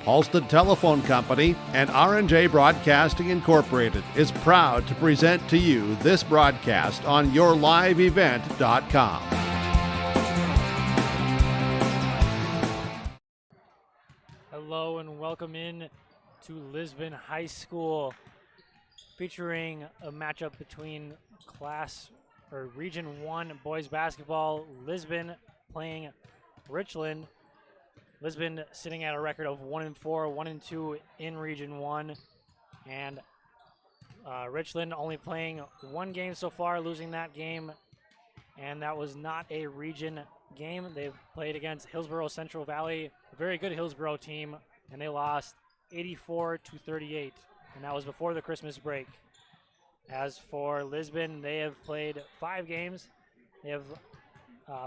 Halstead Telephone Company and R&J Broadcasting Incorporated is proud to present to you this broadcast on yourliveevent.com. Hello and welcome in to Lisbon High School, featuring a matchup between Region 1 boys basketball. Lisbon playing Richland. Lisbon sitting at a record of 1-4, 1-2 in Region 1, and Richland only playing one game so far, losing that game, and that was not a region game. They've played against Hillsborough Central Valley, a very good Hillsborough team, and they lost 84-38, and that was before the Christmas break. As for Lisbon, they have played 5 games. They have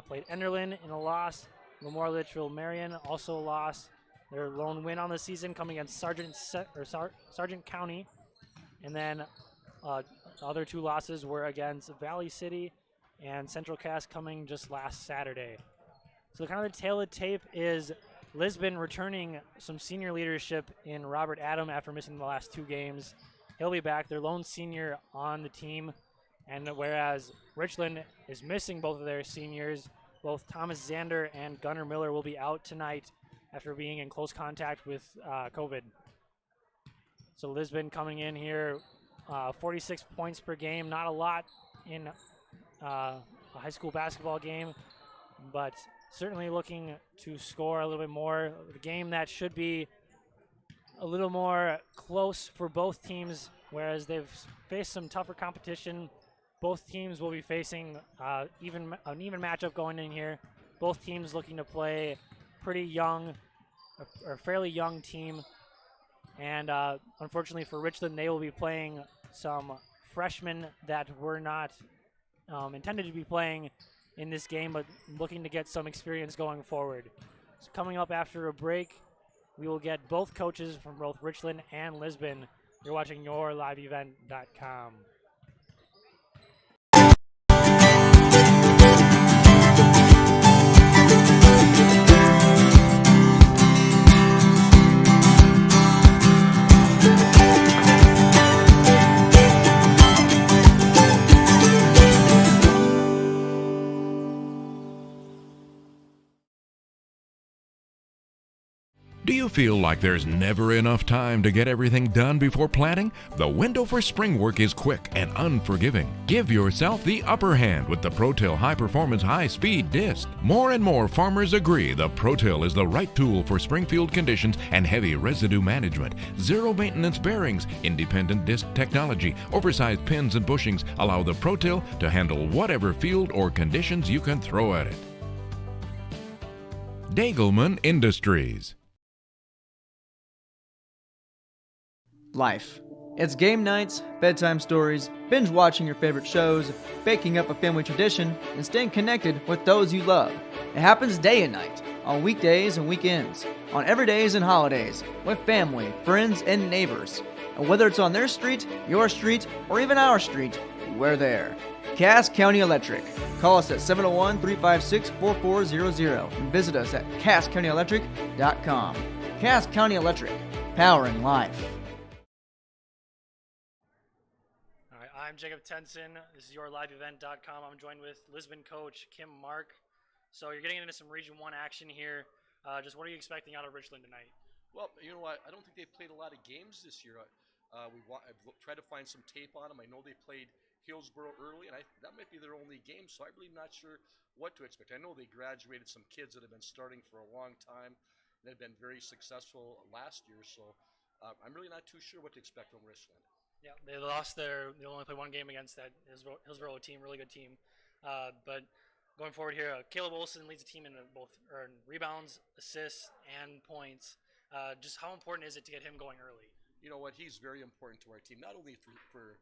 played Enderlin in a loss. Memorial Litchfield Marion also lost. Their lone win on the season coming against Sargent County. And then other 2 losses were against Valley City and Central Cass coming just last Saturday. So kind of the tail of the tape is Lisbon returning some senior leadership in Robert Adam after missing the last 2 games. He'll be back, their lone senior on the team. And whereas Richland is missing both of their seniors, both Thomas Zander and Gunnar Miller will be out tonight after being in close contact with COVID. So Lisbon coming in here, 46 points per game. Not a lot in a high school basketball game, but certainly looking to score a little bit more. A game that should be a little more close for both teams, whereas they've faced some tougher competition. Both teams will be facing an even matchup going in here. Both teams looking to play pretty young, or fairly young team. And unfortunately for Richland, they will be playing some freshmen that were not intended to be playing in this game, but looking to get some experience going forward. So coming up after a break, we will get both coaches from both Richland and Lisbon. You're watching yourliveevent.com. Do you feel like there's never enough time to get everything done before planting? The window for spring work is quick and unforgiving. Give yourself the upper hand with the ProTill High Performance High Speed Disc. More and more farmers agree the ProTill is the right tool for springfield conditions and heavy residue management. Zero maintenance bearings, independent disc technology, oversized pins and bushings allow the ProTill to handle whatever field or conditions you can throw at it. Dagelman Industries. Life. It's game nights, bedtime stories, binge watching your favorite shows, baking up a family tradition, and staying connected with those you love. It happens day and night, on weekdays and weekends, on everydays and holidays, with family, friends, and neighbors. And whether it's on their street, your street, or even our street, we're there. Cass County Electric. Call us at 701-356-4400 and visit us at CassCountyElectric.com. Cass County Electric, powering life. I'm Jacob Tenson. This is yourliveevent.com. I'm joined with Lisbon coach Kim Mark. So you're getting into some Region 1 action here. Just what are you expecting out of Richland tonight? Well, you know what? I don't think they've played a lot of games this year. I've tried to find some tape on them. I know they played Hillsborough early, and that might be their only game, so I'm really not sure what to expect. I know they graduated some kids that have been starting for a long time and have been very successful last year, so I'm really not too sure what to expect from Richland. Yeah, they only played one game against that Hillsborough team, really good team. But going forward here, Caleb Olson leads the team in both rebounds, assists, and points. Just how important is it to get him going early? You know what? He's very important to our team, not only for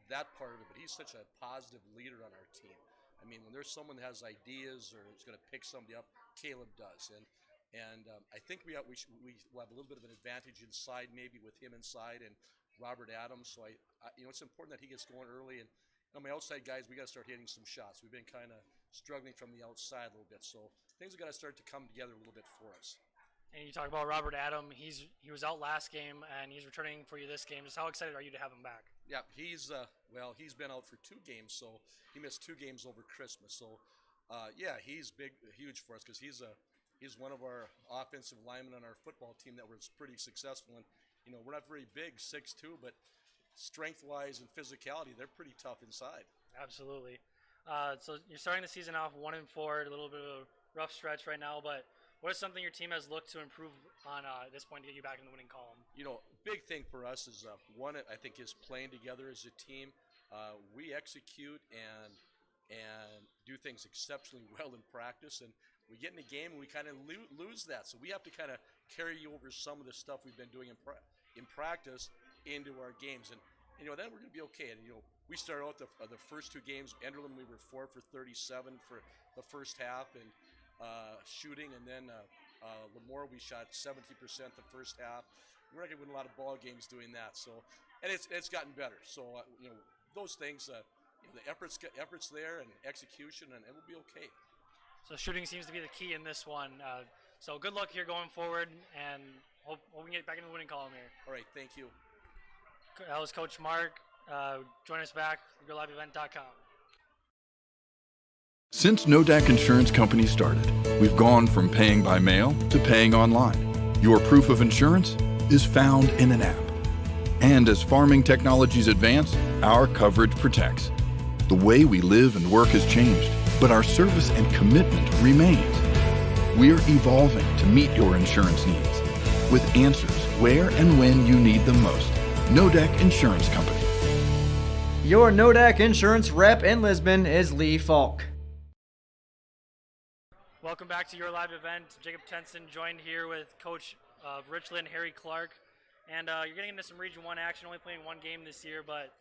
that part of it, but he's such a positive leader on our team. I mean, when there's someone that has ideas or is going to pick somebody up, Caleb does. And I think we'll have a little bit of an advantage inside, maybe with him inside and Robert Adams. So it's important that he gets going early. And on my outside guys, we got to start hitting some shots. We've been kind of struggling from the outside a little bit, so things have got to start to come together a little bit for us. And you talk about Robert Adam. He was out last game, and he's returning for you this game. Just how excited are you to have him back? Yeah, he's been out for 2 games, so he missed 2 games over Christmas. So, he's huge for us because he's one of our offensive linemen on our football team that was pretty successful. And we're not very big, 6'2", but strength-wise and physicality, they're pretty tough inside. Absolutely. So you're starting the season off 1-4, a little bit of a rough stretch right now, but what is something your team has looked to improve on at this point to get you back in the winning column? Big thing for us is one, I think, is playing together as a team. We execute and do things exceptionally well in practice, and we get in a game and we kind of lose that. So we have to kind of carry over some of the stuff we've been doing in practice into our games, and then we're going to be okay. And we started out the first 2 games. Enderlin, we were 4 for 37 for the first half and shooting, and then Lemoore, we shot 70% the first half. We're not going to win a lot of ball games doing that. So, and it's gotten better. So those things, the efforts there and execution, and it will be okay. So shooting seems to be the key in this one. So good luck here going forward, and hope we can get back in the winning column here. All right, thank you. That was Coach Mark. Join us back at yourliveevent.com. Since NODAC Insurance Company started, we've gone from paying by mail to paying online. Your proof of insurance is found in an app. And as farming technologies advance, our coverage protects. The way we live and work has changed, but our service and commitment remains. We're evolving to meet your insurance needs with answers where and when you need them most. NODAC Insurance Company. Your NODAC insurance rep in Lisbon is Lee Falk. Welcome back to your live event. Jacob Tenson joined here with Coach of Richland, Harry Clark. And you're getting into some Region 1 action, only playing 1 game this year, but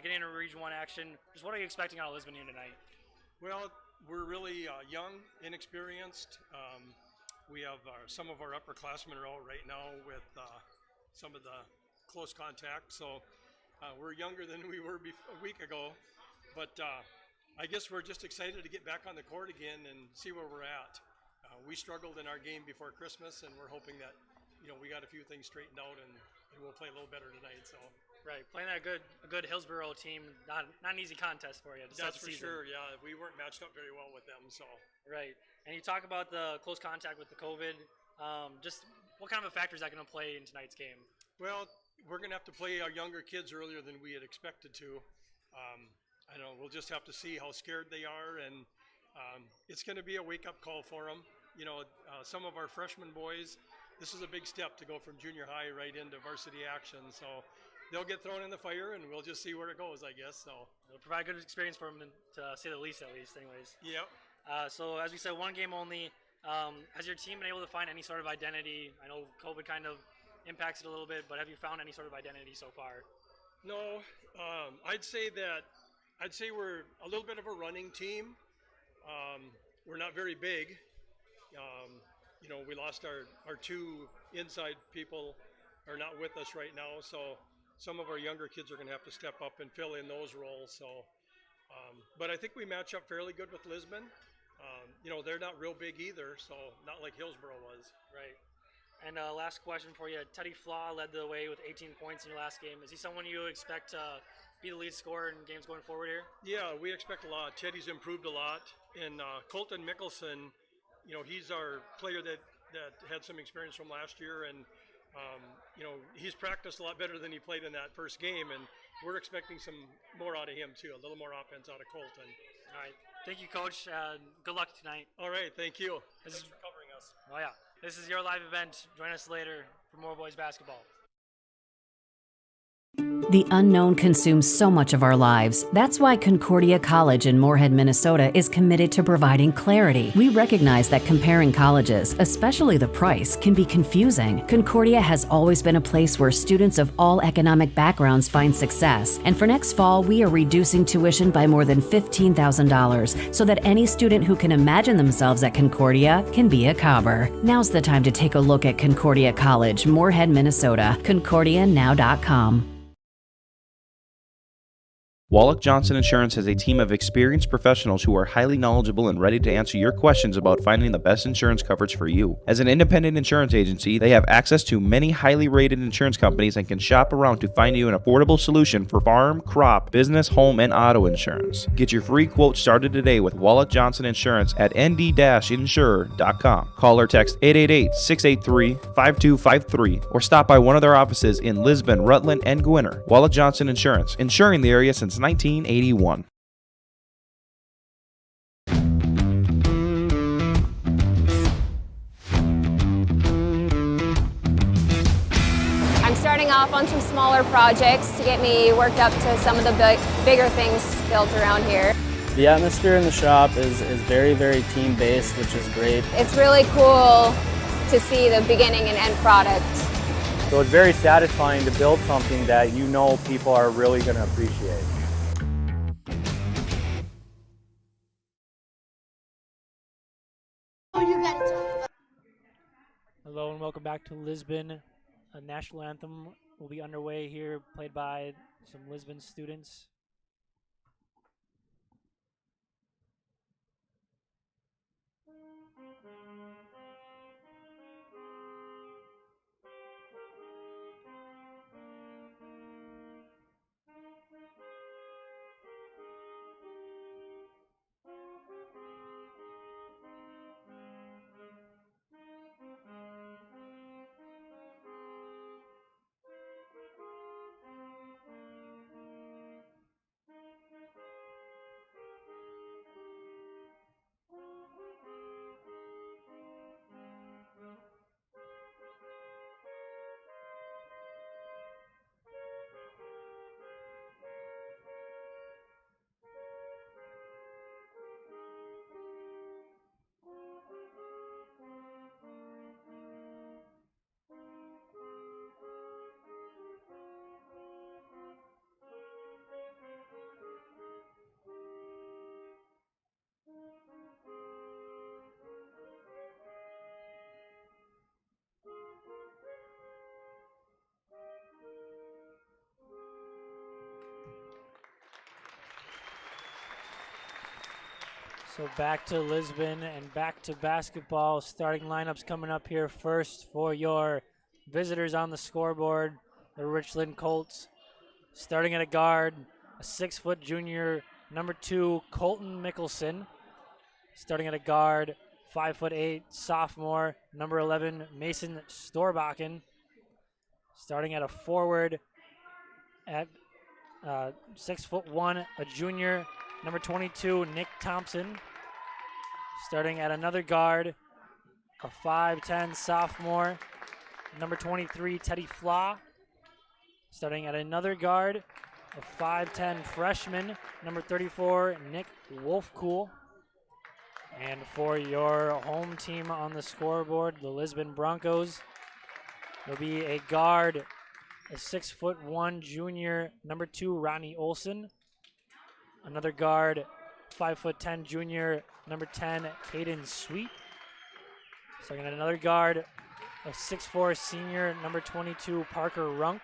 getting into Region 1 action. Just what are you expecting out of Lisbon here tonight? Well, we're really young, inexperienced. We have some of our upperclassmen are out right now with some of the close contact, so we're younger than we were a week ago. But I guess we're just excited to get back on the court again and see where we're at. We struggled in our game before Christmas, and we're hoping that we got a few things straightened out and we'll play a little better tonight. So. Right, playing a good Hillsborough team, not an easy contest for you to start the season. That's for sure. Yeah, we weren't matched up very well with them. So. Right, and you talk about the close contact with the COVID. Just what kind of a factor is that going to play in tonight's game? Well, we're going to have to play our younger kids earlier than we had expected to. I know we'll just have to see how scared they are, and it's going to be a wake-up call for them. Some of our freshman boys, this is a big step to go from junior high right into varsity action. So they'll get thrown in the fire, and we'll just see where it goes, I guess. So it'll provide a good experience for them, to say the least, anyways. Yep. So as we said, 1 game only. Has your team been able to find any sort of identity? I know COVID kind of impacts it a little bit, but have you found any sort of identity so far? No, I'd say we're a little bit of a running team. We're not very big. We lost our 2 inside people are not with us right now, so some of our younger kids are going to have to step up and fill in those roles. So, but I think we match up fairly good with Lisbon. They're not real big either, so not like Hillsborough was. Right. And last question for you. Teddy Flaw led the way with 18 points in your last game. Is he someone you expect to be the lead scorer in games going forward here? Yeah, we expect a lot. Teddy's improved a lot. And Colton Mickelson, he's our player that had some experience from last year. And, he's practiced a lot better than he played in that first game. And we're expecting some more out of him, too, a little more offense out of Colton. All right. Thank you, Coach. Good luck tonight. All right. Thank you. Thanks for covering us. Oh, yeah. This is your live event. Join us later for more boys basketball. The unknown consumes so much of our lives. That's why Concordia College in Moorhead, Minnesota is committed to providing clarity. We recognize that comparing colleges, especially the price, can be confusing. Concordia has always been a place where students of all economic backgrounds find success. And for next fall, we are reducing tuition by more than $15,000 so that any student who can imagine themselves at Concordia can be a Cobber. Now's the time to take a look at Concordia College, Moorhead, Minnesota. ConcordiaNow.com. Wallach Johnson Insurance has a team of experienced professionals who are highly knowledgeable and ready to answer your questions about finding the best insurance coverage for you. As an independent insurance agency, they have access to many highly rated insurance companies and can shop around to find you an affordable solution for farm, crop, business, home, and auto insurance. Get your free quote started today with Wallach Johnson Insurance at nd-insurer.com. Call or text 888-683-5253 or stop by one of their offices in Lisbon, Rutland, and Gwinner. Wallach Johnson Insurance, insuring the area since 1981. I'm starting off on some smaller projects to get me worked up to some of the bigger things built around here. The atmosphere in the shop is very, very team-based, which is great. It's really cool to see the beginning and end product. So it's very satisfying to build something that you know people are really going to appreciate. Hello and welcome back to Lisbon. A national anthem will be underway here, played by some Lisbon students. So back to Lisbon and back to basketball. Starting lineups coming up here first for your visitors on the scoreboard. The Richland Colts starting at a guard, a 6-foot junior, number 2, Colton Mickelson. Starting at a guard, 5'8", sophomore, number 11, Mason Storbakken. Starting at a forward at 6'1", a junior, number 22, Nick Thompson. Starting at another guard, a 5'10", sophomore, number 23, Teddy Flaw. Starting at another guard, a 5'10", freshman, number 34, Nick Wolfcool. And for your home team on the scoreboard, the Lisbon Broncos, there'll be a guard, a 6'1", junior, number 2, Ronnie Olson. Another guard, 5'10", junior, number 10, Caden Sweet. Starting at another guard, a 6'4", senior, number 22, Parker Runk.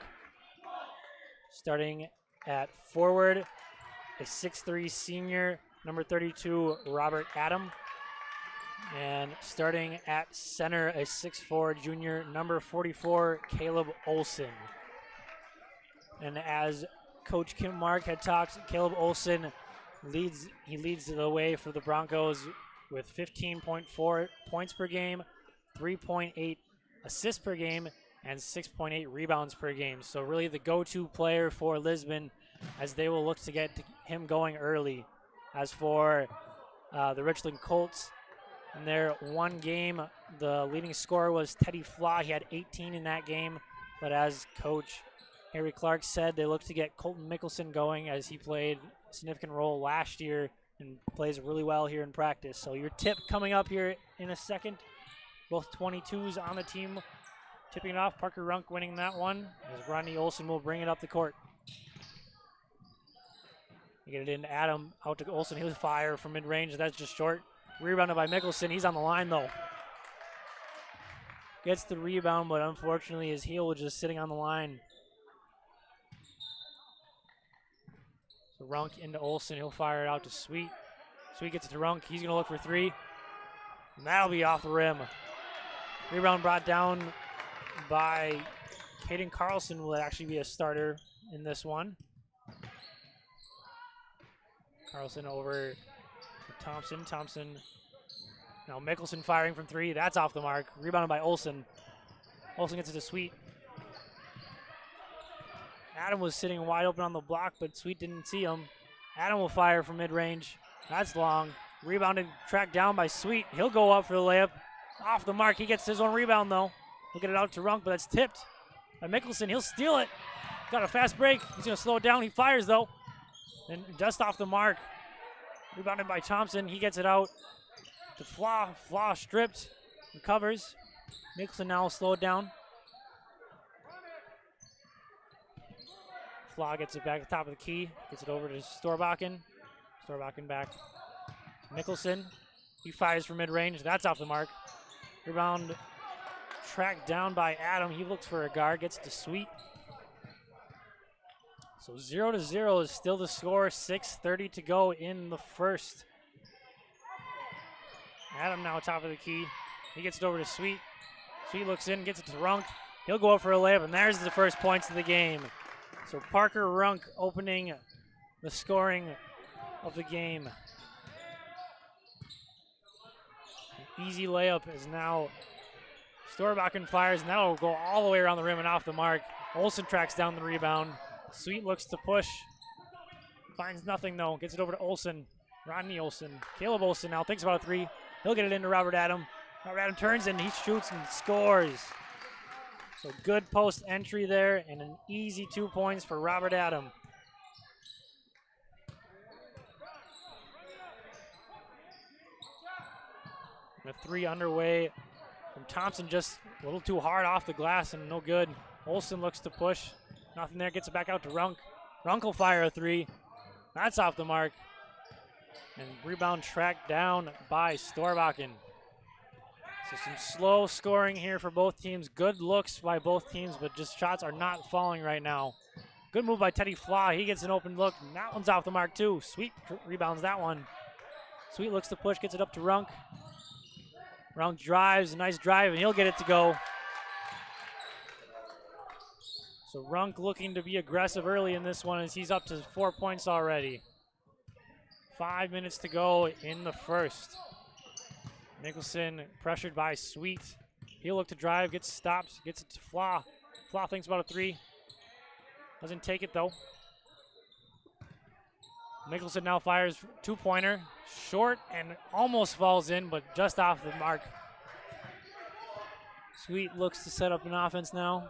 Starting at forward, a 6'3", senior, number 32, Robert Adam. And starting at center, a 6'4", junior, number 44, Caleb Olson. And as Coach Kim Mark had talked, Caleb Olson leads the way for the Broncos with 15.4 points per game, 3.8 assists per game, and 6.8 rebounds per game. So really the go-to player for Lisbon, as they will look to get him going early. As for the Richland Colts, in their one game, the leading scorer was Teddy Flaw. He had 18 in that game, but as Coach Harry Clark said, they look to get Colton Mickelson going, as he played a significant role last year and plays really well here in practice. So your tip coming up here in a second. Both 22s on the team tipping it off. Parker Runk winning that one, as Ronnie Olson will bring it up the court. You get it into Adam, out to Olson. He'll fire from mid-range. That's just short. Rebounded by Mickelson. He's on the line, though. Gets the rebound, but unfortunately his heel was just sitting on the line. The Runk into Olsen. He'll fire it out to Sweet. Sweet gets it to Runk. He's going to look for three. And that'll be off the rim. Rebound brought down by Caden Carlson. Will actually be a starter in this one. Carlson over to Thompson. Thompson. Now Mickelson firing from three. That's off the mark. Rebounded by Olsen. Olsen gets it to Sweet. Adam was sitting wide open on the block, but Sweet didn't see him. Adam will fire from mid-range. That's long. Rebounded, tracked down by Sweet. He'll go up for the layup. Off the mark. He gets his own rebound, though. He'll get it out to Runk, but that's tipped by Mickelson. He'll steal it. Got a fast break. He's going to slow it down. He fires, though. And just off the mark. Rebounded by Thompson. He gets it out to Flaw. Flaw stripped. Recovers. Mickelson now will slow it down. Flaw gets it back at the top of the key. Gets it over to Storbakken. Storbakken back. Mickelson. He fires from mid-range. That's off the mark. Rebound tracked down by Adam. He looks for a guard. Gets it to Sweet. So 0-0 is still the score. 6:30 to go in the first. Adam now top of the key. He gets it over to Sweet. Sweet looks in, gets it to Runk. He'll go up for a layup, and there's the first points of the game. So Parker Runk opening the scoring of the game. An easy layup is now Storbakken fires, and that'll go all the way around the rim and off the mark. Olsen tracks down the rebound. Sweet looks to push. Finds nothing, though. Gets it over to Olsen. Rodney Olsen. Caleb Olsen now thinks about a three. He'll get it into Robert Adam. Robert Adam turns and he shoots and scores. So good post entry there and an easy 2 points for Robert Adam. And a three underway from Thompson, just a little too hard off the glass and no good. Olsen looks to push. Nothing there, gets it back out to Runk. Runk will fire a three. That's off the mark. And rebound tracked down by Storbakken. So some slow scoring here for both teams. Good looks by both teams, but just shots are not falling right now. Good move by Teddy Flaw. He gets an open look. And that one's off the mark too. Sweet rebounds that one. Sweet looks to push, gets it up to Runk. Runk drives, a nice drive, and he'll get it to go. So Runk looking to be aggressive early in this one as he's up to 4 points already. 5 minutes to go in the first. Nicholson pressured by Sweet. He'll look to drive, gets stopped, gets it to Flaw. Flaw thinks about a three. Doesn't take it though. Mickelson now fires two-pointer. Short and almost falls in, but just off the mark. Sweet looks to set up an offense now.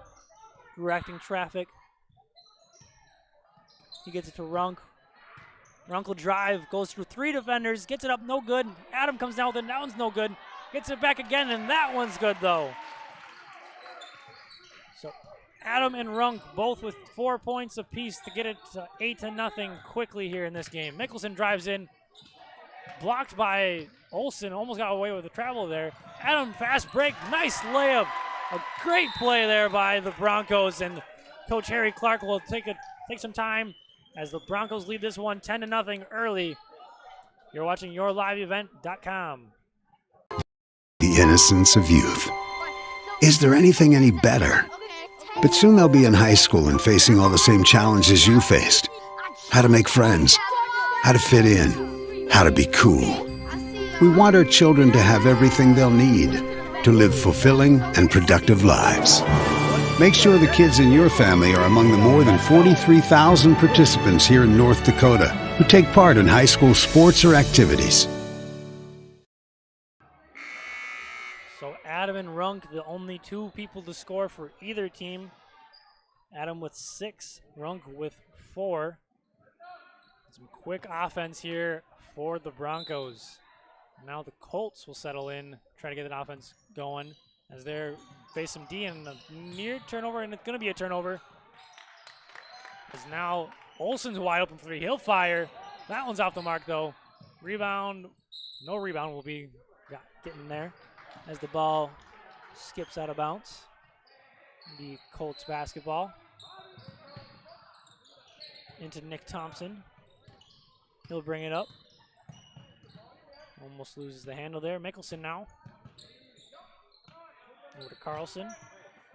Directing traffic. He gets it to Runk. Runk will drive, goes through three defenders, gets it up, no good. Adam comes down with it, that one's no good. Gets it back again, and that one's good though. So Adam and Runk both with 4 points apiece to get it to 8-0 quickly here in this game. Mickelson drives in, blocked by Olsen, almost got away with the travel there. Adam fast break, nice layup. A great play there by the Broncos, and Coach Harry Clark will take some time as the Broncos lead this one 10-0 early. You're watching YourLiveEvent.com. The innocence of youth. Is there anything any better? But soon they'll be in high school and facing all the same challenges you faced. How to make friends, how to fit in, how to be cool. We want our children to have everything they'll need to live fulfilling and productive lives. Make sure the kids in your family are among the more than 43,000 participants here in North Dakota who take part in high school sports or activities. So Adam and Runk, the only two people to score for either team. Adam with 6, Runk with 4. Some quick offense here for the Broncos. Now the Colts will settle in, try to get that offense going as they're face some D and a near turnover, and it's going to be a turnover. As now Olsen's wide open for three. He'll fire. That one's off the mark, though. Rebound. No rebound will be getting there as the ball skips out of bounds. The Colts basketball. Into Nick Thompson. He'll bring it up. Almost loses the handle there. Mickelson now. Over to Carlson.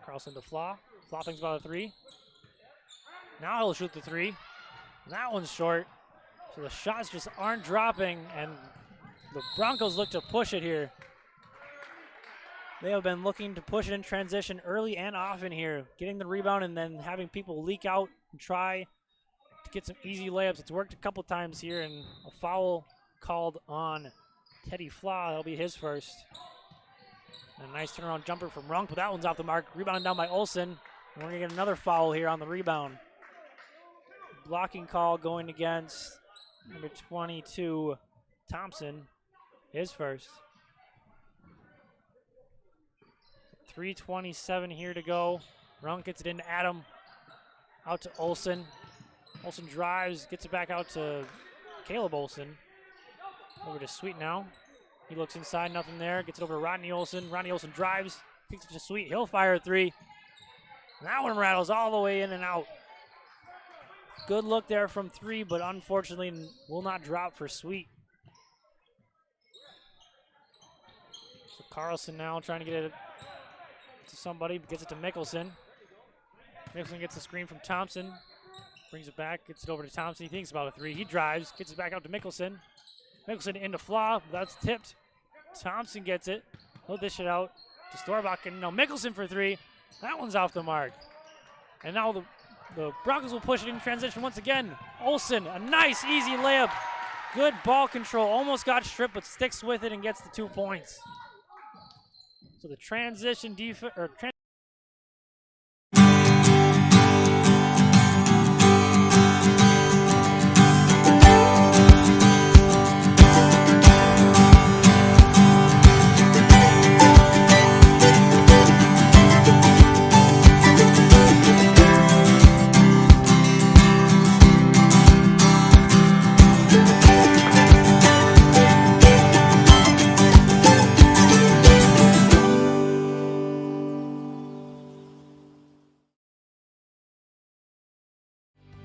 Carlson to Flaw. Flaw thinks about a three. Now he'll shoot the three. That one's short. So the shots just aren't dropping, and the Broncos look to push it here. They have been looking to push it in transition early and often here, getting the rebound and then having people leak out and try to get some easy layups. It's worked a couple times here, and a foul called on Teddy Flaw. That'll be his first. And a nice turnaround jumper from Runk, but that one's off the mark. Rebounded down by Olsen. And we're going to get another foul here on the rebound. Blocking call going against number 22, Thompson. His first. 3:27 here to go. Runk gets it into Adam. Out to Olsen. Olsen drives, gets it back out to Caleb Olsen. Over to Sweet now. He looks inside, nothing there. Gets it over to Rodney Olsen. Rodney Olsen drives, kicks it to Sweet. He'll fire a three. And that one rattles all the way in and out. Good look there from three, but unfortunately will not drop for Sweet. So Carlson now trying to get it to somebody, gets it to Mickelson. Mickelson gets the screen from Thompson. Brings it back, gets it over to Thompson. He thinks about a three. He drives, gets it back out to Mickelson. Mickelson into Flaw, that's tipped. Thompson gets it. He'll dish it out to Storbach, and now Mickelson for three. That one's off the mark. And now the Broncos will push it in transition once again. Olsen, a nice, easy layup. Good ball control. Almost got stripped, but sticks with it and gets the 2 points. So the transition defense,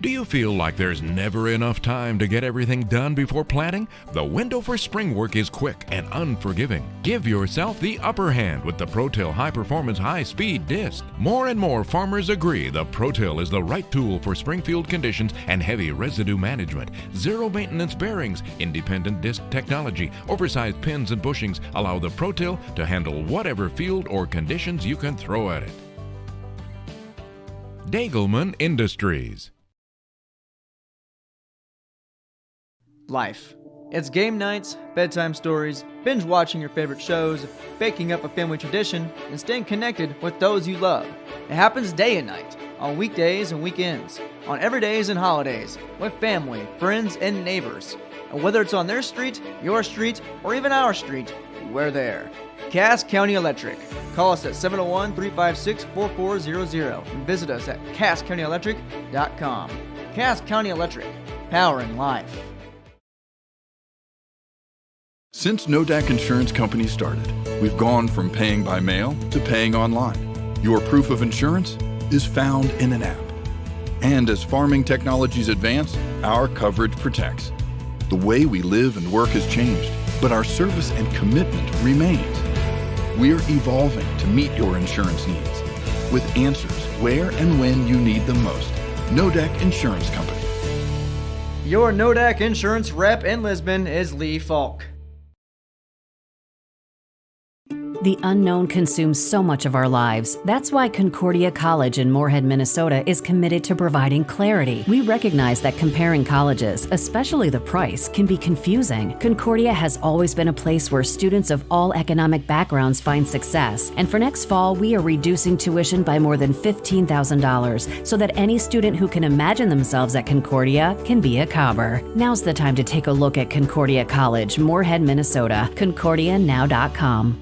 Do you feel like there's never enough time to get everything done before planting? The window for spring work is quick and unforgiving. Give yourself the upper hand with the ProTill High Performance High Speed Disc. More and more farmers agree the ProTill is the right tool for springfield conditions and heavy residue management. Zero maintenance bearings, independent disc technology, oversized pins and bushings allow the ProTill to handle whatever field or conditions you can throw at it. Dagelman Industries. Life. It's game nights, bedtime stories, binge watching your favorite shows, baking up a family tradition, and staying connected with those you love. It happens day and night, on weekdays and weekends, on everydays and holidays, with family, friends, and neighbors. And whether it's on their street, your street, or even our street, we're there. Cass County Electric. Call us at 701-356-4400 and visit us at CassCountyElectric.com. Cass County Electric, powering life. Since Nodak Insurance Company started, we've gone from paying by mail to paying online. Your proof of insurance is found in an app. And as farming technologies advance, our coverage protects. The way we live and work has changed, but our service and commitment remains. We're evolving to meet your insurance needs with answers where and when you need them most. Nodak Insurance Company. Your Nodak Insurance rep in Lisbon is Lee Falk. The unknown consumes so much of our lives. That's why Concordia College in Moorhead, Minnesota is committed to providing clarity. We recognize that comparing colleges, especially the price, can be confusing. Concordia has always been a place where students of all economic backgrounds find success. And for next fall, we are reducing tuition by more than $15,000 so that any student who can imagine themselves at Concordia can be a Cobber. Now's the time to take a look at Concordia College, Moorhead, Minnesota. ConcordiaNow.com.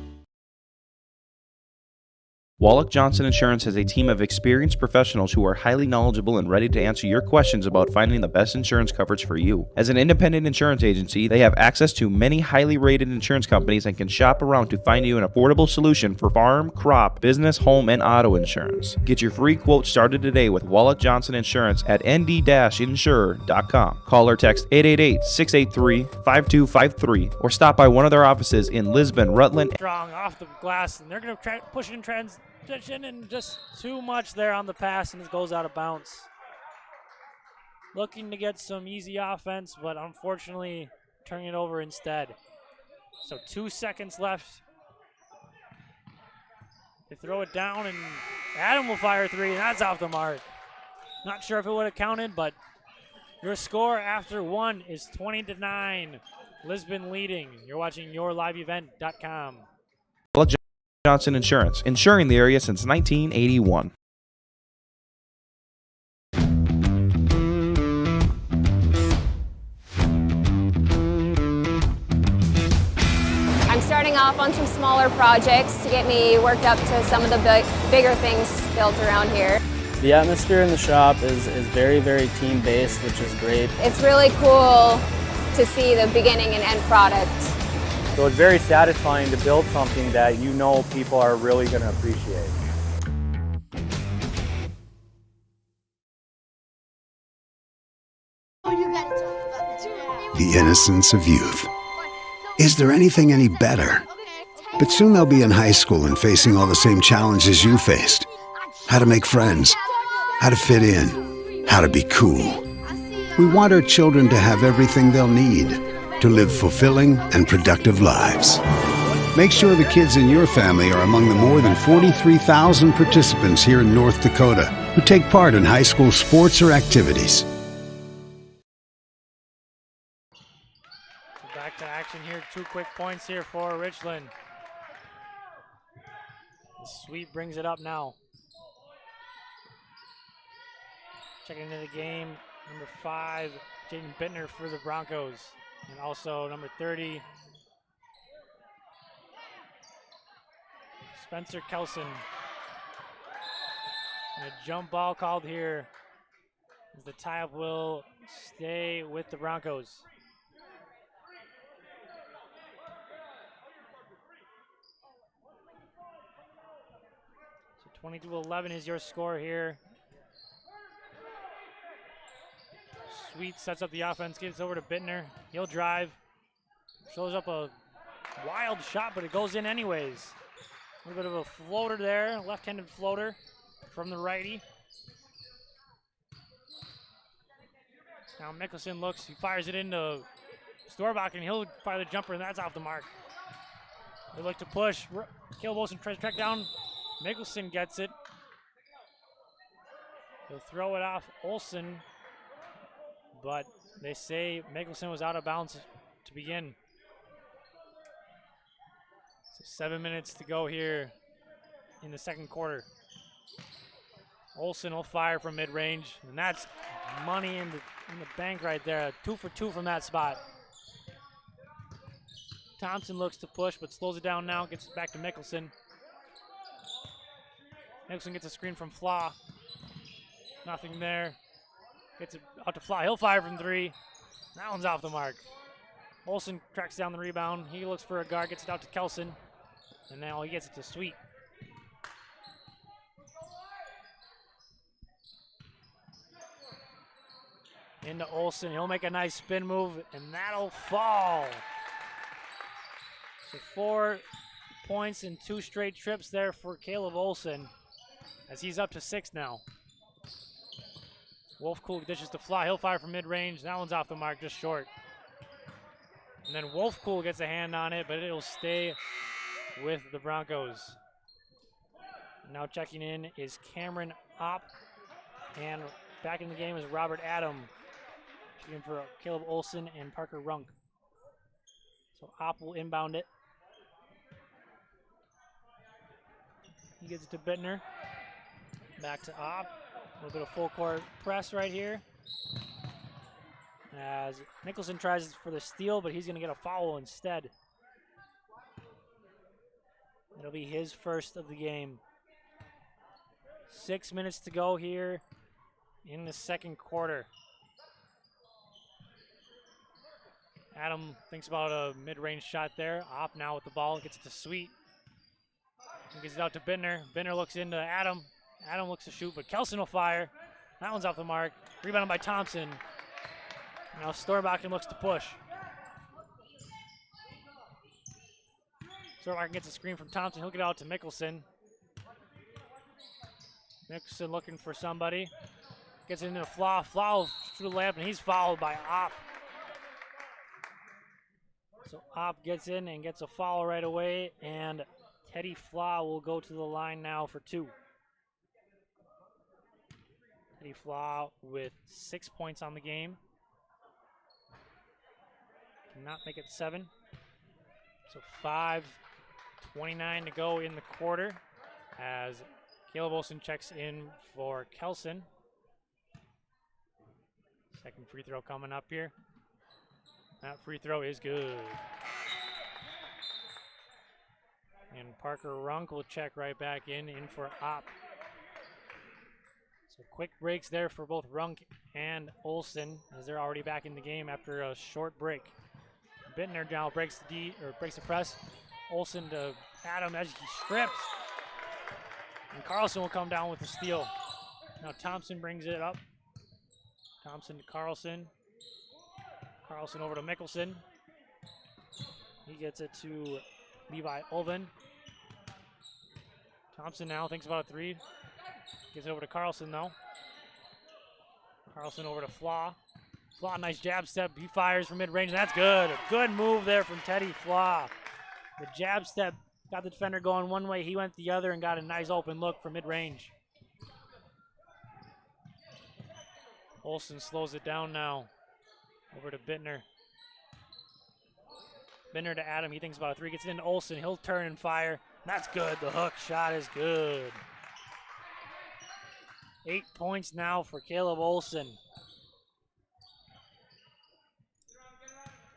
Wallach Johnson Insurance has a team of experienced professionals who are highly knowledgeable and ready to answer your questions about finding the best insurance coverage for you. As an independent insurance agency, they have access to many highly rated insurance companies and can shop around to find you an affordable solution for farm, crop, business, home, and auto insurance. Get your free quote started today with Wallach Johnson Insurance at nd-insurer.com. Call or text 888-683-5253 or stop by one of their offices in Lisbon, Rutland. Strong off the glass, and they're going to push it in transition, and just too much there on the pass, and it goes out of bounds. Looking to get some easy offense, but unfortunately turning it over instead. So 2 seconds left. They throw it down, and Adam will fire 3, and that's off the mark. Not sure if it would have counted, but your score after 1 is 20-9. Lisbon leading. You're watching yourliveevent.com. Johnson Insurance, insuring the area since 1981. I'm starting off on some smaller projects to get me worked up to some of the bigger things built around here. The atmosphere in the shop is very, very team-based, which is great. It's really cool to see the beginning and end product. So it's very satisfying to build something that you know people are really going to appreciate. The innocence of youth. Is there anything any better? But soon they'll be in high school and facing all the same challenges you faced. How to make friends, how to fit in, how to be cool. We want our children to have everything they'll need to live fulfilling and productive lives. Make sure the kids in your family are among the more than 43,000 participants here in North Dakota who take part in high school sports or activities. So back to action here. 2 quick points here for Richland. The sweep brings it up now. Checking into the game, number 5, Jaden Bittner for the Broncos. And also number 30, Spencer Kelson. And a jump ball called here as the tie-up will stay with the Broncos. So 22-11 is your score here. Sweet sets up the offense, gives it over to Bittner. He'll drive. Shows up a wild shot, but it goes in anyways. A little bit of a floater there, left-handed floater from the righty. Now Mickelson looks, he fires it into Storbach, and he'll fire the jumper, and that's off the mark. They look to push. Caleb Olsen tries to track down. Mickelson gets it. He'll throw it off Olsen, but they say Mickelson was out of bounds to begin. So 7 minutes to go here in the second quarter. Olsen will fire from mid-range, and that's money in the bank right there. 2 for 2 from that spot. Thompson looks to push, but slows it down now, gets it back to Mickelson. Mickelson gets a screen from Flaw. Nothing there. Gets it out to Fly. He'll fire from 3. That one's off the mark. Olsen tracks down the rebound. He looks for a guard, gets it out to Kelson. And now he gets it to Sweet. Into Olsen. He'll make a nice spin move, and that'll fall. So 4 points in 2 straight trips there for Caleb Olsen, as he's up to 6 now. Wolfcool dishes to Fly. He'll fire from mid-range. That one's off the mark, just short. And then Wolfcool gets a hand on it, but it'll stay with the Broncos. Now checking in is Cameron Opp. And back in the game is Robert Adam. Checking in for Caleb Olsen and Parker Runk. So Opp will inbound it. He gets it to Bittner. Back to Opp. A little bit of full court press right here. As Mickelson tries for the steal, but he's going to get a foul instead. It'll be his first of the game. 6 minutes to go here in the second quarter. Adam thinks about a mid-range shot there. Opp now with the ball, gets it to Sweet. He gets it out to Bittner. Bittner looks into Adam. Adam looks to shoot, but Kelson will fire. That one's off the mark. Rebounded by Thompson. Now Storbakken looks to push. Storbakken gets a screen from Thompson. He'll get out to Mickelson. Mickelson looking for somebody. Gets it into Flaw. Flaw will shoot a layup, and he's fouled by Opp. So Opp gets in and gets a foul right away, and Teddy Flaw will go to the line now for 2. Teddy Flaw with 6 points on the game. Cannot make it 7. So 5:29 to go in the quarter as Caleb Olsen checks in for Kelson. Second free throw coming up here. That free throw is good. And Parker Runk will check right back in for Opp. So quick breaks there for both Runk and Olsen as they're already back in the game after a short break. Bittner now breaks the press. Olsen to Adam as he strips. And Carlson will come down with the steal. Now Thompson brings it up. Thompson to Carlson. Carlson over to Mickelson. He gets it to Levi Ulven. Thompson now thinks about a 3. Gives it over to Carlson though. Carlson over to Flaw. Flaw, nice jab step. He fires from mid-range, and that's good. A good move there from Teddy Flaw. The jab step got the defender going one way. He went the other and got a nice open look from mid-range. Olsen slows it down now. Over to Bittner. Bittner to Adam. He thinks about a 3. Gets it into Olsen. He'll turn and fire. That's good. The hook shot is good. 8 points now for Caleb Olsen.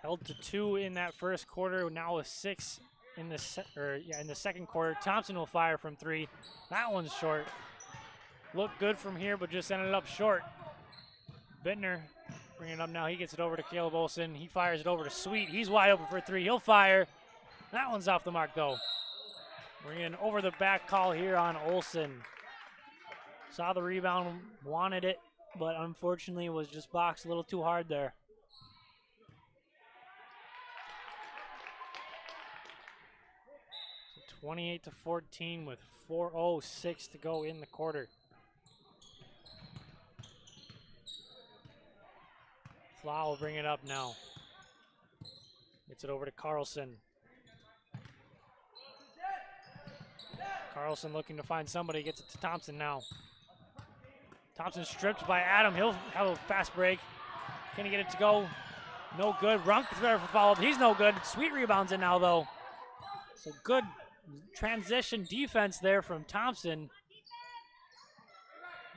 Held to 2 in that first quarter. Now with 6 in the second quarter. Thompson will fire from 3. That one's short. Looked good from here, but just ended up short. Bittner bringing it up now. He gets it over to Caleb Olsen. He fires it over to Sweet. He's wide open for 3. He'll fire. That one's off the mark, though. Bringing an over-the-back call here on Olsen. Saw the rebound, wanted it, but unfortunately was just boxed a little too hard there. So 28-14 with 4:06 to go in the quarter. Flau will bring it up now. Gets it over to Carlson. Carlson looking to find somebody. Gets it to Thompson now. Thompson stripped by Adam. He'll have a fast break. Can he get it to go? No good. Runk is there for follow-up. He's no good. Sweet rebounds it now, though. So good transition defense there from Thompson.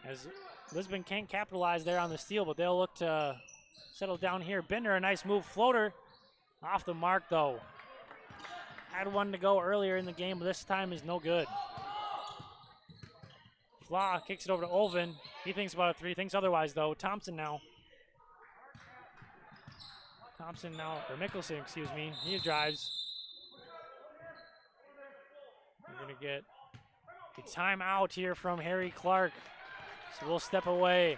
As Lisbon can't capitalize there on the steal, but they'll look to settle down here. Bittner, a nice move. Floater off the mark, though. Had one to go earlier in the game, but this time is no good. Flaw kicks it over to Ulven. He thinks about a 3, thinks otherwise, though. Thompson now. Or Mickelson, excuse me. He drives. We're going to get a timeout here from Harry Clark. So we'll step away.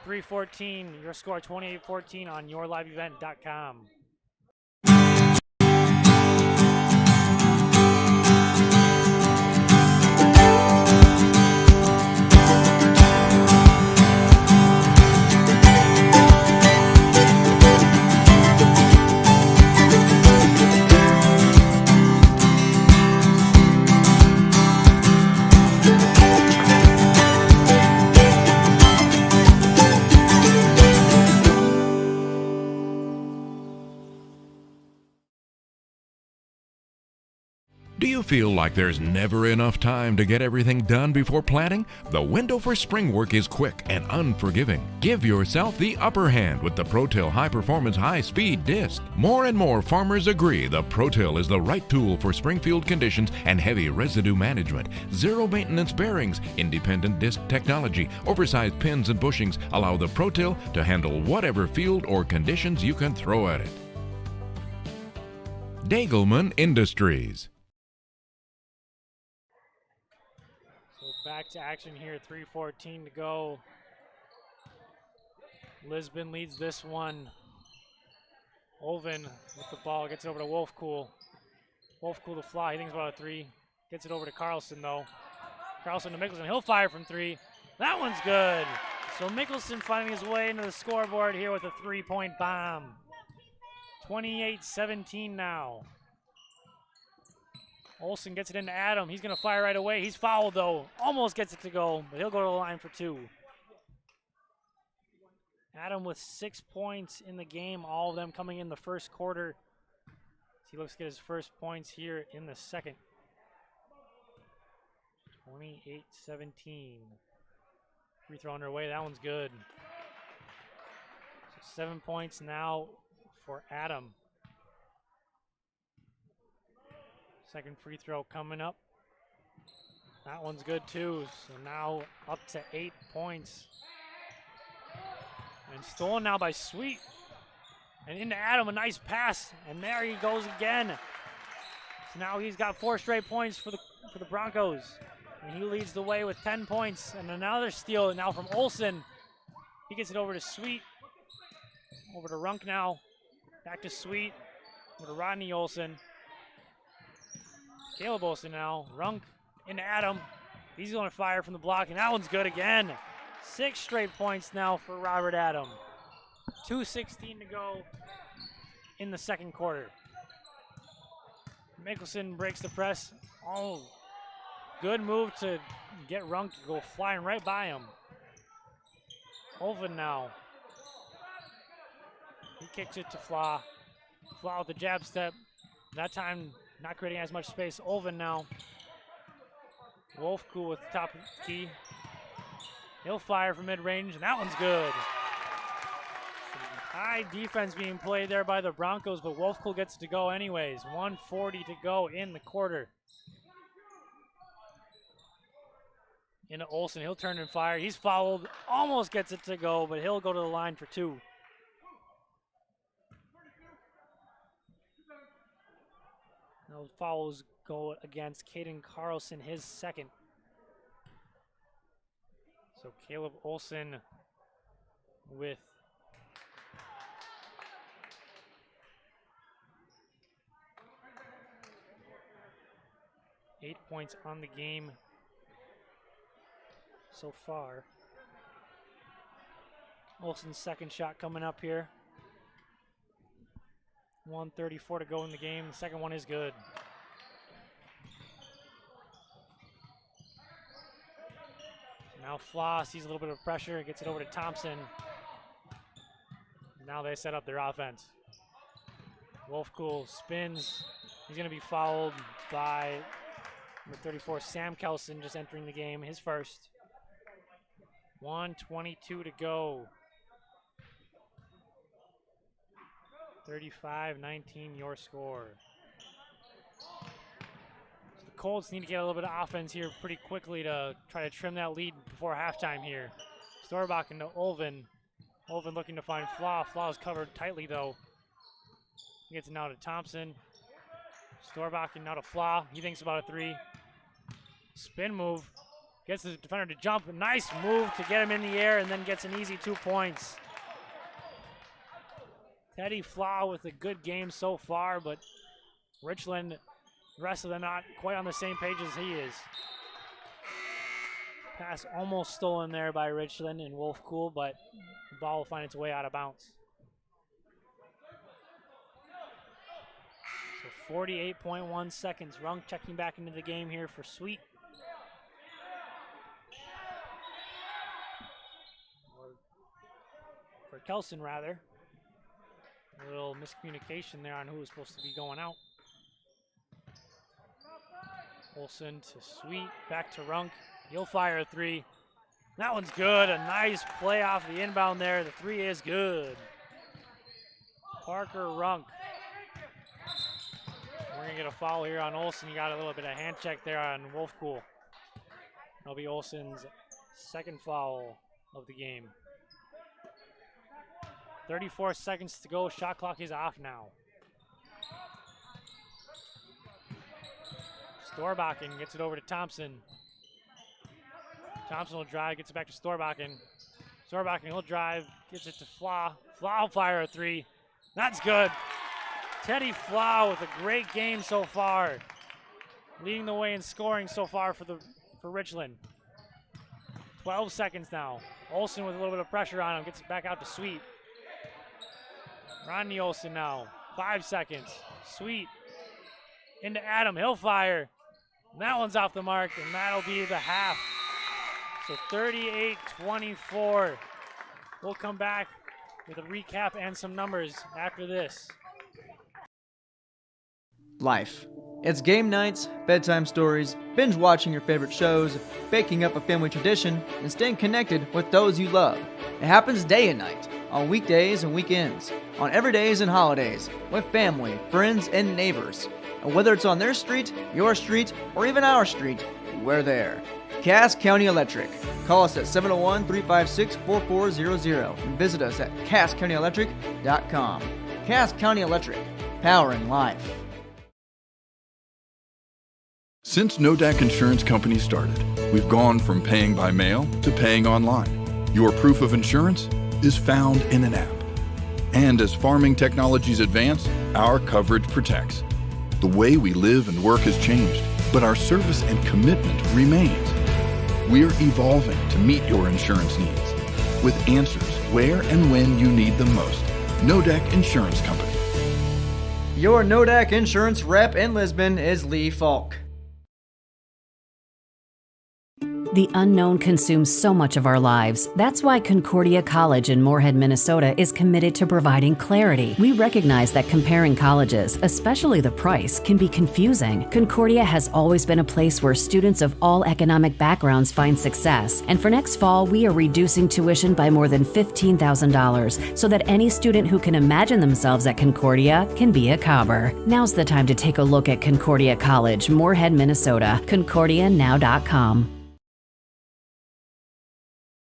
3:14, your score 28-14 on yourliveevent.com. Do you feel like there's never enough time to get everything done before planting? The window for spring work is quick and unforgiving. Give yourself the upper hand with the ProTill High Performance High Speed Disc. More and more farmers agree the ProTill is the right tool for springfield conditions and heavy residue management. Zero maintenance bearings, independent disc technology, oversized pins and bushings allow the ProTill to handle whatever field or conditions you can throw at it. Dagelman Industries. Back to action here, 3:14 to go. Lisbon leads this one. Olven with the ball, gets it over to Wolfcool. Wolfcool to fly, he thinks about a three. Gets it over to Carlson though. Carlson to Mickelson, he'll fire from three. That one's good. So Mickelson finding his way into the scoreboard here with a 3-point bomb. 28-17 now. Olsen gets it into Adam. He's going to fire right away. He's fouled, though. Almost gets it to go, but he'll go to the line for two. Adam with 6 points in the game, all of them coming in the first quarter. He looks to get his first points here in the second. 28-17. Free throw underway. That one's good. So 7 points now for Adam. Second free throw coming up. That one's good too. So now up to 8 points. And stolen now by Sweet. And into Adam, a nice pass. And there he goes again. So now he's got 4 straight points for the Broncos. And he leads the way with 10 points. And another steal now from Olsen. He gets it over to Sweet. Over to Runk now. Back to Sweet. Over to Rodney Olsen. Caleb Olsen now. Runk into Adam. He's going to fire from the block, and that one's good again. 6 straight points now for Robert Adam. 2:16 to go in the second quarter. Mickelson breaks the press. Oh, good move to get Runk to go flying right by him. Olven now. He kicks it to Flaw. Flaw with the jab step. That time not creating as much space. Olven now. Wolfcool with the top of the key. He'll fire from mid-range, and that one's good. High defense being played there by the Broncos, but Wolfcool gets to go anyways. 1:40 to go in the quarter. Into Olsen, he'll turn and fire. He's fouled, almost gets it to go, but he'll go to the line for 2. Those fouls go against Caden Carlson, his second. So Caleb Olsen with eight points on the game so far. Olsen's second shot coming up here. 1:34 to go in the game. The second one is good. Now Flaw sees a little bit of pressure, gets it over to Thompson. Now they set up their offense. Wolfcool spins. He's going to be fouled by number 34, Sam Kelson, just entering the game, his first. 1:22 to go. 35-19 your score. So the Colts need to get a little bit of offense here pretty quickly to try to trim that lead before halftime here. Storbach into Olven. Olven looking to find Flaw. Flaw is covered tightly though. He gets it now to Thompson. Storbach and now to Flaw. He thinks about a 3. Spin move. Gets the defender to jump. A nice move to get him in the air and then gets an easy 2 points. Teddy Flaw with a good game so far, but Richland, the rest of them not quite on the same page as he is. Pass almost stolen there by Richland and Wolfcool, but the ball will find its way out of bounds. So 48.1 seconds. Runk checking back into the game here for Sweet. Or for Kelson, rather. A little miscommunication there on who was supposed to be going out. Olsen to Sweet, back to Runk. He'll fire a three. That one's good. A nice play off the inbound there. The three is good. Parker Runk. We're going to get a foul here on Olsen. You got a little bit of hand check there on Wolfpool. That'll be Olsen's second foul of the game. 34 seconds to go. Shot clock is off now. Storbakken gets it over to Thompson. Thompson will drive, gets it back to Storbakken. Storbakken, he'll drive, gets it to Flaw. Flaw will fire a three. That's good. Teddy Flaw with a great game so far. Leading the way in scoring so far for Richland. 12 seconds now. Olsen with a little bit of pressure on him, gets it back out to Sweet. Rodney Olsen now, 5 seconds. Sweet into Adam, he'll fire. And that one's off the mark, and that'll be the half. So 38-24. We'll come back with a recap and some numbers after this. Life. It's game nights, bedtime stories, binge watching your favorite shows, baking up a family tradition, and staying connected with those you love. It happens day and night, on weekdays and weekends, on everydays and holidays, with family, friends, and neighbors. And whether it's on their street, your street, or even our street, we're there. Cass County Electric. Call us at 701-356-4400 and visit us at CassCountyElectric.com. Cass County Electric, powering life. Since Nodak Insurance Company started, we've gone from paying by mail to paying online. Your proof of insurance is found in an app. And as farming technologies advance, our coverage protects. The way we live and work has changed, but our service and commitment remains. We're evolving to meet your insurance needs with answers where and when you need them most. Nodak Insurance Company. Your Nodak Insurance rep in Lisbon is Lee Falk. The unknown consumes so much of our lives. That's why Concordia College in Moorhead, Minnesota is committed to providing clarity. We recognize that comparing colleges, especially the price, can be confusing. Concordia has always been a place where students of all economic backgrounds find success. And for next fall, we are reducing tuition by more than $15,000 so that any student who can imagine themselves at Concordia can be a Cobber. Now's the time to take a look at Concordia College, Moorhead, Minnesota. ConcordiaNow.com.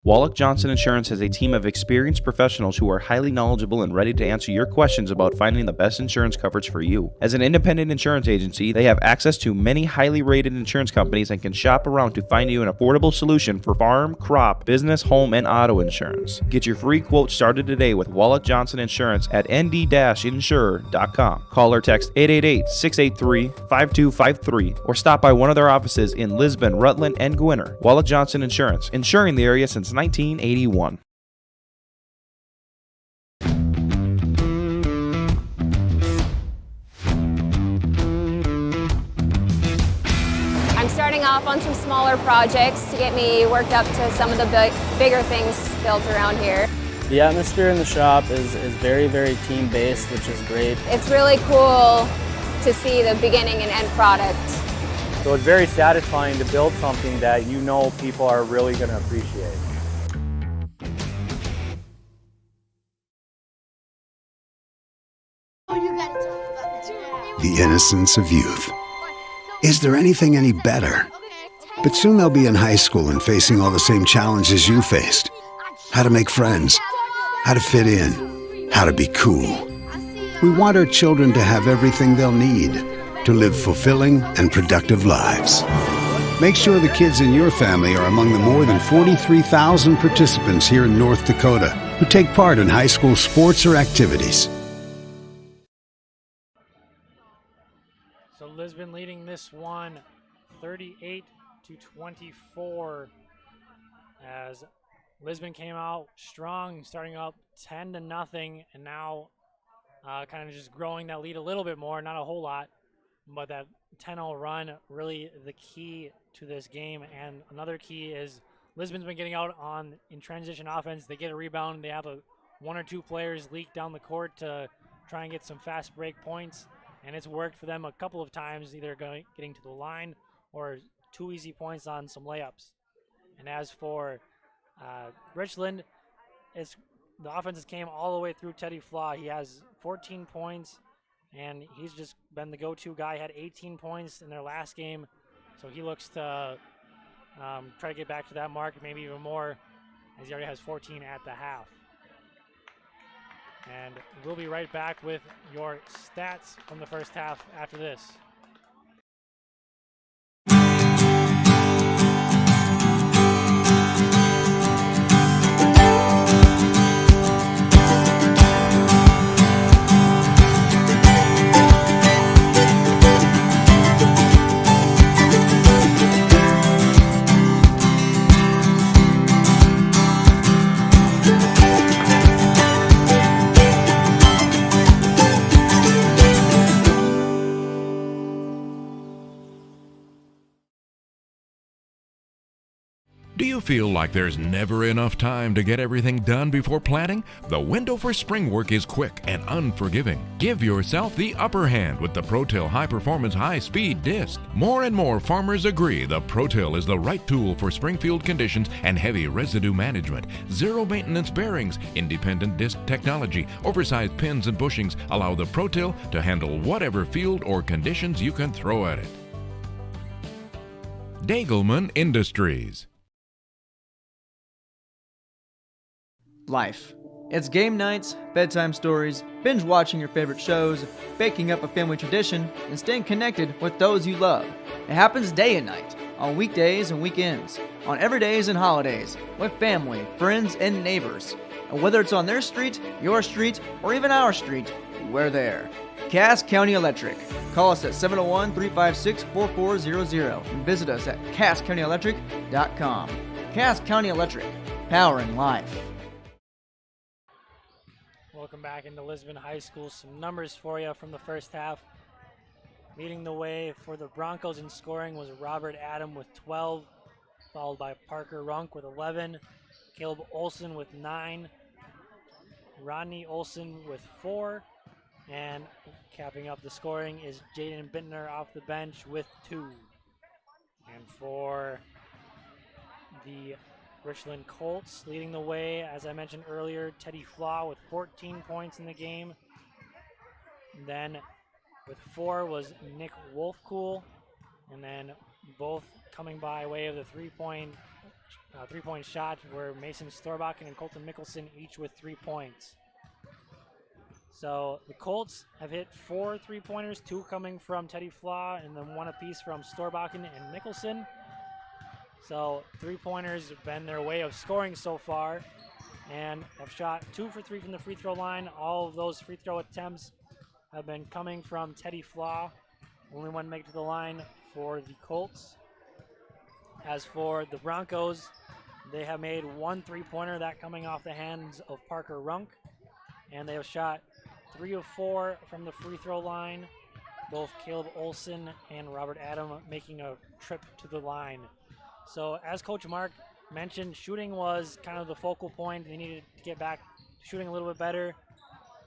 Wallach Johnson Insurance has a team of experienced professionals who are highly knowledgeable and ready to answer your questions about finding the best insurance coverage for you. As an independent insurance agency, they have access to many highly rated insurance companies and can shop around to find you an affordable solution for farm, crop, business, home, and auto insurance. Get your free quote started today with Wallach Johnson Insurance at nd-insurer.com. Call or text 888-683-5253 or stop by one of their offices in Lisbon, Rutland, and Gwinner. Wallach Johnson Insurance, insuring the area since 1981. I'm starting off on some smaller projects to get me worked up to some of the bigger things built around here. The atmosphere in the shop is very, very team-based, which is great. It's really cool to see the beginning and end product. So it's very satisfying to build something that you know people are really going to appreciate. The innocence of youth. Is there anything any better? But soon they'll be in high school and facing all the same challenges you faced. How to make friends, how to fit in, how to be cool. We want our children to have everything they'll need to live fulfilling and productive lives. Make sure the kids in your family are among the more than 43,000 participants here in North Dakota who take part in high school sports or activities. So Lisbon leading this one 38-24 as Lisbon came out strong, starting up 10-0, and now kind of just growing that lead a little bit more, not a whole lot, but that 10-0 run really the key to this game. And another key is Lisbon's been getting out in transition offense. They get a rebound, they have one or two players leak down the court to try and get some fast break points, and it's worked for them a couple of times, either getting to the line or 2 easy points on some layups. And as for Richland, the offenses came all the way through Teddy Flaw. He has 14 points, and he's just been the go-to guy. Had 18 points in their last game, so he looks to try to get back to that mark, maybe even more, as he already has 14 at the half. And we'll be right back with your stats from the first half after this. Do you feel like there's never enough time to get everything done before planting? The window for spring work is quick and unforgiving. Give yourself the upper hand with the ProTill High Performance High Speed Disc. More and more farmers agree the ProTill is the right tool for springfield conditions and heavy residue management. Zero maintenance bearings, independent disc technology, oversized pins and bushings allow the ProTill to handle whatever field or conditions you can throw at it. Dagelman Industries. Life. It's game nights, bedtime stories, binge watching your favorite shows, baking up a family tradition, and staying connected with those you love. It happens day and night, on weekdays and weekends, on everydays and holidays, with family, friends, and neighbors. And whether it's on their street, your street, or even our street, we're there. Cass County Electric. Call us at 701-356-4400 and visit us at CassCountyElectric.com. Cass County Electric. Powering life. Welcome back into Lisbon High School. Some numbers for you from the first half. Leading the way for the Broncos in scoring was Robert Adam with 12, followed by Parker Runk with 11, Caleb Olson with 9, Rodney Olson with 4, and capping up the scoring is Jaden Bintner off the bench with 2. And for the Richland Colts, leading the way, as I mentioned earlier, Teddy Flaw with 14 points in the game. And then with 4 was Nick Wolfcool, and then both coming by way of the three-point shot were Mason Storbakken and Colton Mickelson, each with 3 points. So the Colts have hit 4 3-pointers, 2 coming from Teddy Flaw, and then 1 apiece from Storbakken and Mickelson. So 3-pointers have been their way of scoring so far, and have shot 2 for 3 from the free throw line. All of those free throw attempts have been coming from Teddy Flaw. Only one make it to the line for the Colts. As for the Broncos, they have made 1 3-pointer, that coming off the hands of Parker Runk, and they have shot 3 of 4 from the free throw line. Both Caleb Olson and Robert Adam making a trip to the line. So as Coach Mark mentioned, shooting was kind of the focal point. They needed to get back shooting a little bit better.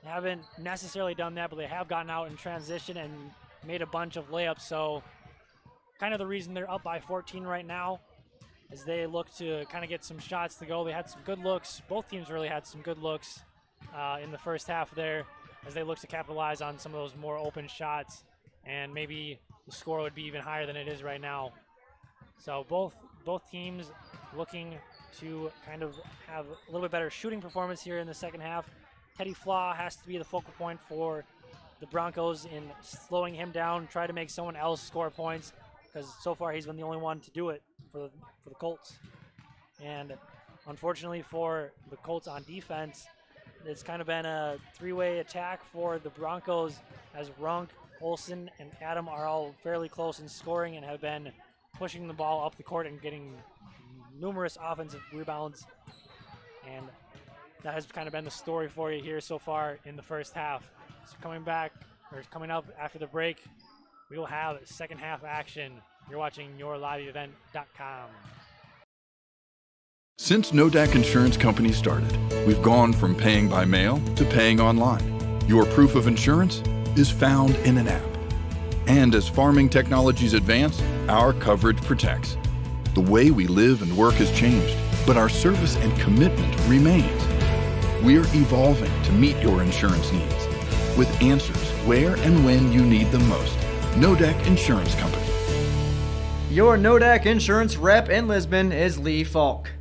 They haven't necessarily done that, but they have gotten out in transition and made a bunch of layups. So kind of the reason they're up by 14 right now is they look to kind of get some shots to go. They had some good looks. Both teams really had some good looks in the first half there as they look to capitalize on some of those more open shots, and maybe the score would be even higher than it is right now. So both teams looking to kind of have a little bit better shooting performance here in the second half. Teddy Flaw has to be the focal point for the Broncos in slowing him down, try to make someone else score points, because so far he's been the only one to do it for the Colts. And unfortunately for the Colts on defense, it's kind of been a 3-way attack for the Broncos, as Runk, Olson, and Adam are all fairly close in scoring and have been pushing the ball up the court and getting numerous offensive rebounds. And that has kind of been the story for you here so far in the first half. So coming up after the break, we will have second half action. You're watching YourLiveEvent.com. Since Nodak Insurance Company started, we've gone from paying by mail to paying online. Your proof of insurance is found in an app. And as farming technologies advance, our coverage protects. The way we live and work has changed, but our service and commitment remains. We're evolving to meet your insurance needs with answers where and when you need them most. Nodec Insurance Company. Your Nodec insurance rep in Lisbon is Lee Falk.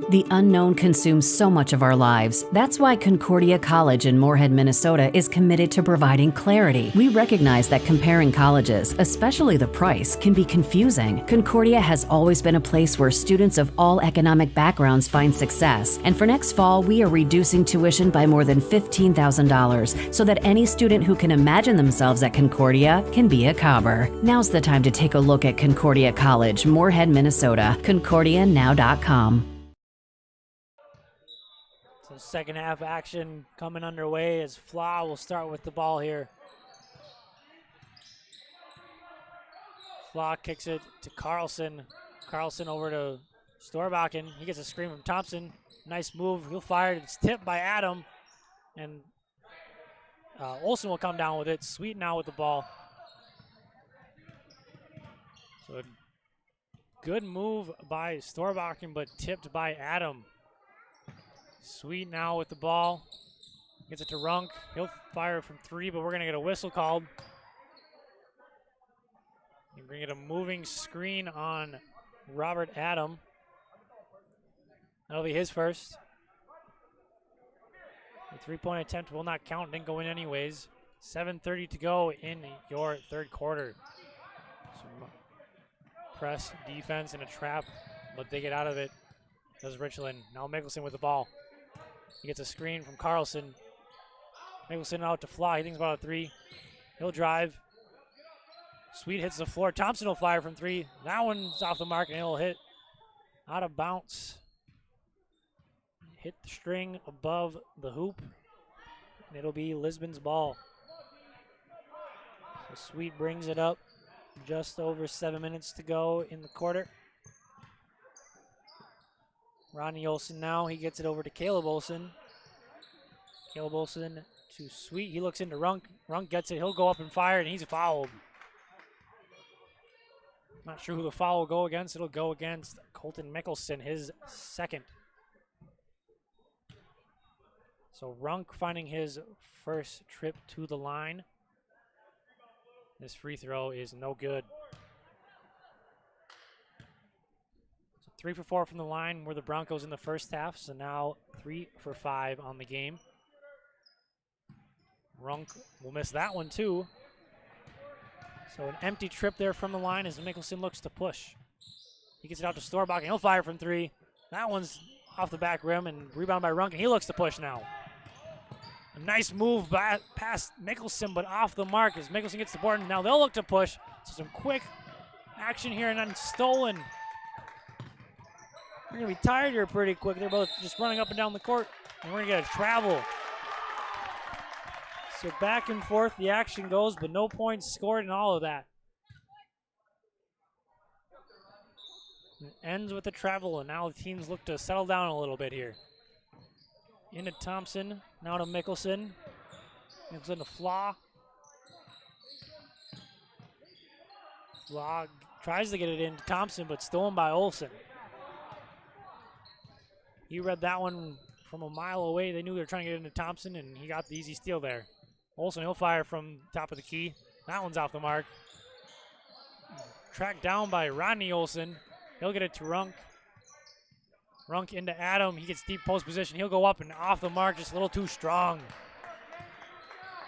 The unknown consumes so much of our lives. That's why Concordia College in Moorhead, Minnesota is committed to providing clarity. We recognize that comparing colleges, especially the price, can be confusing. Concordia has always been a place where students of all economic backgrounds find success. And for next fall, we are reducing tuition by more than $15,000 so that any student who can imagine themselves at Concordia can be a Cobber. Now's the time to take a look at Concordia College, Moorhead, Minnesota. ConcordiaNow.com. Second half action coming underway as Flaw will start with the ball here. Flaw kicks it to Carlson. Carlson over to Storbakken. He gets a screen from Thompson. Nice move. He'll fire it. It's tipped by Adam. And Olsen will come down with it. Sweet now with the ball. So a good move by Storbakken, but tipped by Adam. Sweet now with the ball. Gets it to Runk. He'll fire from 3, but we're going to get a whistle called. We're going to get a moving screen on Robert Adam. That'll be his first. The three-point attempt will not count. Didn't go in anyways. 7:30 to go in your third quarter. Some press defense and a trap, but they get out of it. Does Richland. Now Mickelson with the ball. He gets a screen from Carlson. Mickelson out to Fly. He thinks about a 3. He'll drive. Sweet hits the floor. Thompson will fire from 3. That one's off the mark, and it'll hit out of bounce. Hit the string above the hoop, and it'll be Lisbon's ball. So Sweet brings it up. Just over 7 minutes to go in the quarter. Ronnie Olsen now, he gets it over to Caleb Olsen. Caleb Olsen to Sweet, he looks into Runk. Runk gets it, he'll go up and fire, and he's fouled. Not sure who the foul will go against. It'll go against Colton Mickelson, his second. So Runk finding his first trip to the line. This free throw is no good. 3 for 4 from the line were the Broncos in the first half, so now 3 for 5 on the game. Runk will miss that one too. So an empty trip there from the line as Mickelson looks to push. He gets it out to Storbakken, he'll fire from 3. That one's off the back rim and rebound by Runk, and he looks to push now. A nice move past Mickelson, but off the mark as Mickelson gets the board, and now they'll look to push. So some quick action here, and then stolen. We're going to be tired here pretty quick. They're both just running up and down the court, and we're going to get a travel. So back and forth the action goes, but no points scored in all of that. It ends with a travel, and now the teams look to settle down a little bit here. Into Thompson, now to Mickelson. Mickelson to Flaw. Flaw tries to get it into Thompson, but stolen by Olsen. He read that one from a mile away. They knew they were trying to get into Thompson, and he got the easy steal there. Olsen, he'll fire from top of the key. That one's off the mark. Tracked down by Rodney Olsen. He'll get it to Runk. Runk into Adam. He gets deep post position. He'll go up and off the mark, just a little too strong.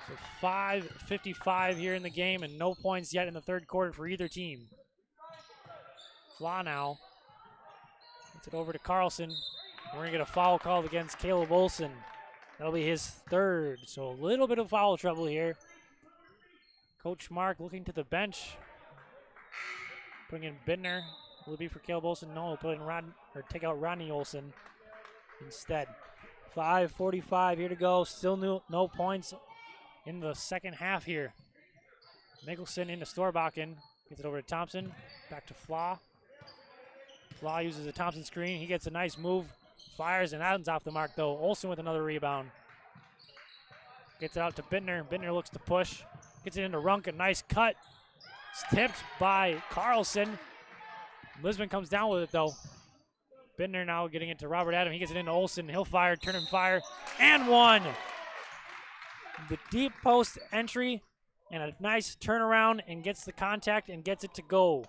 So 5:55 here in the game, and no points yet in the third quarter for either team. Flaw now. Gets it over to Carlson. We're going to get a foul called against Caleb Olsen. That'll be his third. So a little bit of foul trouble here. Coach Mark looking to the bench. Putting in Bittner. Will it be for Caleb Olsen? No, he'll put in take out Rodney Olsen instead. 5:45 here to go. Still no points in the second half here. Mickelson into Storbakken. Gets it over to Thompson. Back to Flaw. Flaw uses a Thompson screen. He gets a nice move. Fires, and that one's off the mark, though. Olsen with another rebound. Gets it out to Bittner. Bittner looks to push. Gets it into Runk. A nice cut. It's tipped by Carlson. Lisbon comes down with it, though. Bittner now getting it to Robert Adam. He gets it into Olsen. He'll fire, turn and fire, and one. The deep post entry and a nice turnaround and gets the contact and gets it to go.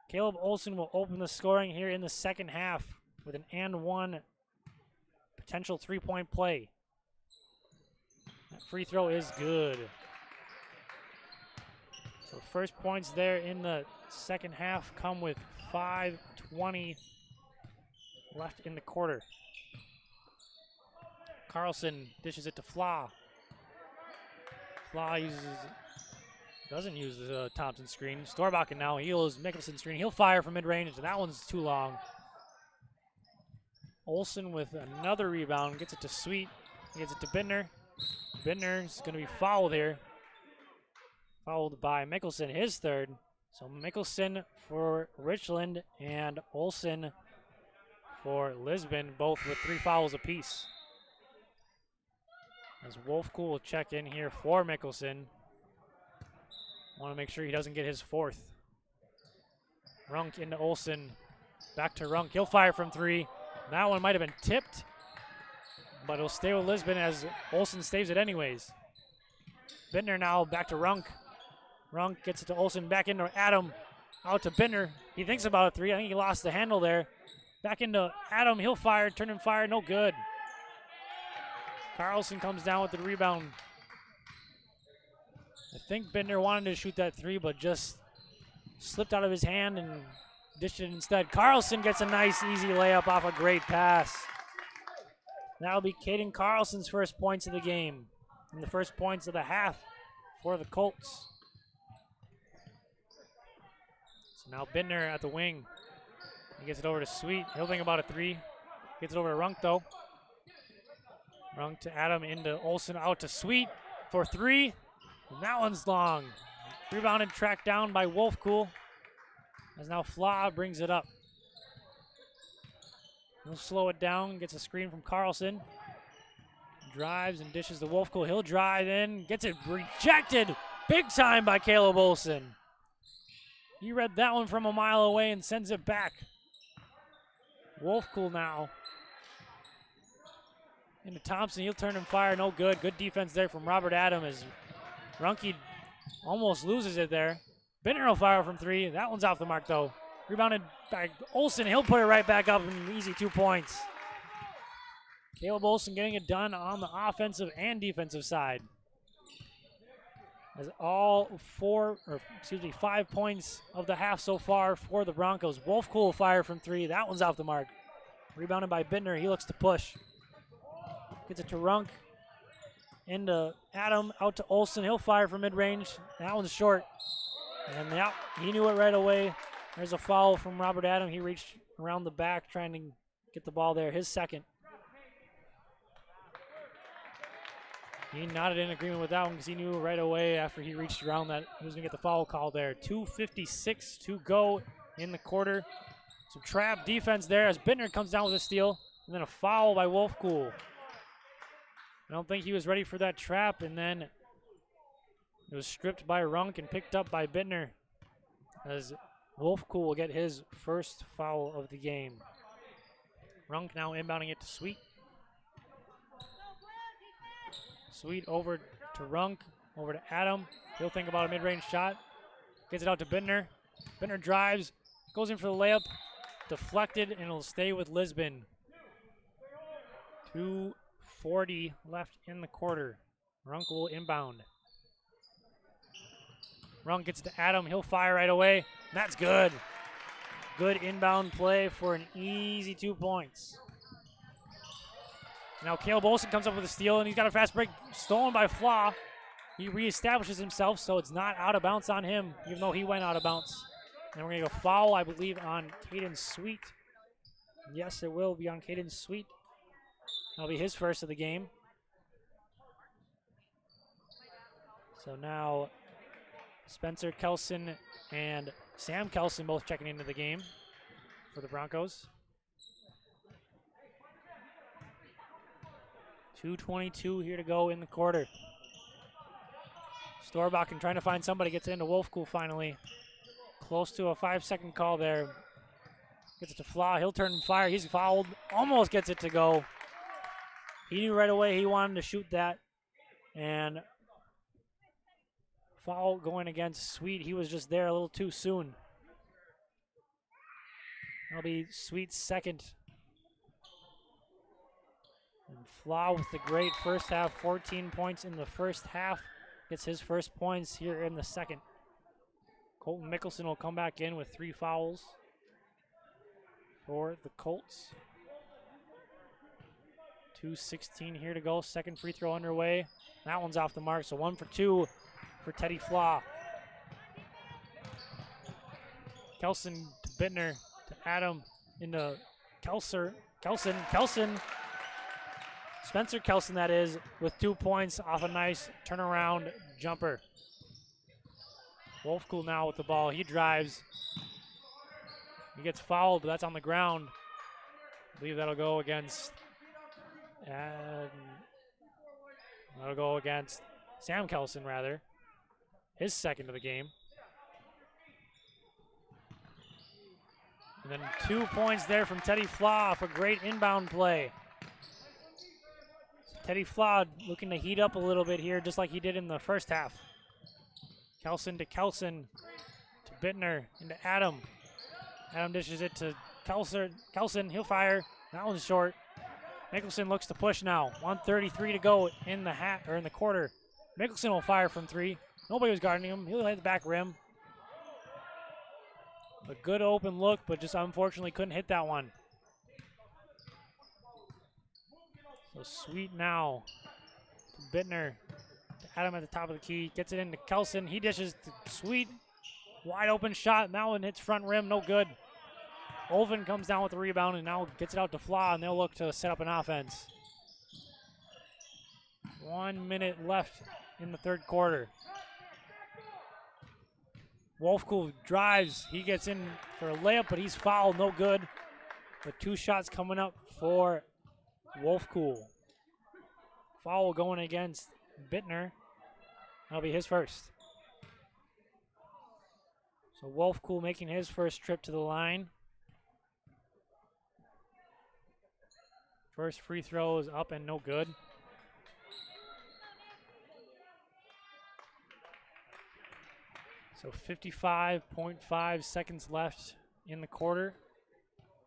Caleb Olsen will open the scoring here in the second half with an and one potential three-point play. That free throw is good. So first points there in the second half come with 5:20 left in the quarter. Carlson dishes it to Flaw. Flaw doesn't use the Thompson screen. Storbakken now heals Mickelson screen. He'll fire from mid-range, and that one's too long. Olsen with another rebound, gets it to Sweet. He gets it to Bittner. Bittner's going to be fouled here. Fouled by Mickelson, his third. So Mickelson for Richland and Olsen for Lisbon, both with 3 fouls apiece. As Wolfcool will check in here for Mickelson. Want to make sure he doesn't get his 4th. Runk into Olsen. Back to Runk. He'll fire from 3. That one might have been tipped, but it'll stay with Lisbon as Olsen saves it anyways. Bittner now back to Runk. Runk gets it to Olsen. Back into Adam. Out to Bittner. He thinks about a 3. I think he lost the handle there. Back into Adam. He'll fire. Turn and fire. No good. Carlson comes down with the rebound. I think Bittner wanted to shoot that 3, but just slipped out of his hand and dished it instead. Carlson gets a nice, easy layup off a great pass. That'll be Caden Carlson's first points of the game and the first points of the half for the Colts. So now Bittner at the wing. He gets it over to Sweet. He'll think about a 3. Gets it over to Runk, though. Runk to Adam, into Olsen, out to Sweet for 3. And that one's long. Rebounded, tracked down by Wolfcool. As now Flaw brings it up. He'll slow it down, gets a screen from Carlson. Drives and dishes to Wolfcool. He'll drive in, gets it rejected big time by Caleb Olsen. He read that one from a mile away and sends it back. Wolfcool now. Into Thompson, he'll turn and fire, no good. Good defense there from Robert Adam as Runke almost loses it there. Bittner will fire from 3. That one's off the mark though. Rebounded by Olsen, he'll put it right back up in an easy 2 points. Caleb Olsen getting it done on the offensive and defensive side. As all 5 points of the half so far for the Broncos. Wolfcool will fire from 3. That one's off the mark. Rebounded by Bittner, he looks to push. Gets it to Runk. Into Adam, out to Olsen. He'll fire from mid-range. That one's short. And yeah, he knew it right away. There's a foul from Robert Adam. He reached around the back trying to get the ball there. His second. He nodded in agreement with that one because he knew right away after he reached around that he was going to get the foul call there. 2:56 to go in the quarter. Some trap defense there as Bittner comes down with a steal. And then a foul by Wolfcool. I don't think he was ready for that trap, and then it was stripped by Runk and picked up by Bittner as Wolfcool will get his first foul of the game. Runk now inbounding it to Sweet. Sweet over to Runk, over to Adam. He'll think about a mid-range shot. Gets it out to Bittner. Bittner drives, goes in for the layup, deflected, and it'll stay with Lisbon. 2:40 left in the quarter. Runk will inbound. Runk gets to Adam. He'll fire right away. That's good. Good inbound play for an easy 2 points. Now Caleb Olsen comes up with a steal, and he's got a fast break stolen by Flaw. He reestablishes himself, so it's not out of bounds on him, even though he went out of bounds. And we're going to go foul, I believe, on Caden Sweet. Yes, it will be on Caden Sweet. That'll be his first of the game. So now Spencer Kelson and Sam Kelson both checking into the game for the Broncos. 2:22 here to go in the quarter. Storbakken trying to find somebody, gets into Wolfcool finally. Close to a 5-second call there. Gets it to Flaw, he'll turn and fire, he's fouled, almost gets it to go. He knew right away he wanted to shoot that. And foul going against Sweet, he was just there a little too soon. That'll be Sweet's second. And Flaw with the great first half, 14 points in the first half. Gets his first points here in the second. Colton Mickelson will come back in with 3 fouls for the Colts. 2:16 here to go. Second free throw underway. That one's off the mark, so 1 for 2 for Teddy Flaw. Kelson to Bittner to Adam into Kelson. Spencer Kelson, that is, with 2 points off a nice turnaround jumper. Wolfcool now with the ball. He drives. He gets fouled, but that's on the ground. I believe that'll go against Sam Kelson, rather. His second of the game. And then 2 points there from Teddy Flaw for great inbound play. Teddy Flaw looking to heat up a little bit here, just like he did in the first half. Kelson to Bittner, into Adam. Adam dishes it to Kelson, he'll fire. That one's short. Mickelson looks to push now. 1:33 to go in the quarter. Mickelson will fire from 3. Nobody was guarding him. He'll hit the back rim. A good open look, but just unfortunately couldn't hit that one. So Sweet now to Bittner, to Adam at the top of the key, gets it into Kelson. He dishes to Sweet, wide open shot, and that one hits front rim, no good. Olven comes down with the rebound and now gets it out to Flaw, and they'll look to set up an offense. 1 minute left in the third quarter. Wolfcool drives, he gets in for a layup, but he's fouled, no good. But 2 shots coming up for Wolfcool. Foul going against Bittner. That'll be his first. So Wolfcool making his first trip to the line. First free throw is up and no good. So 55.5 seconds left in the quarter.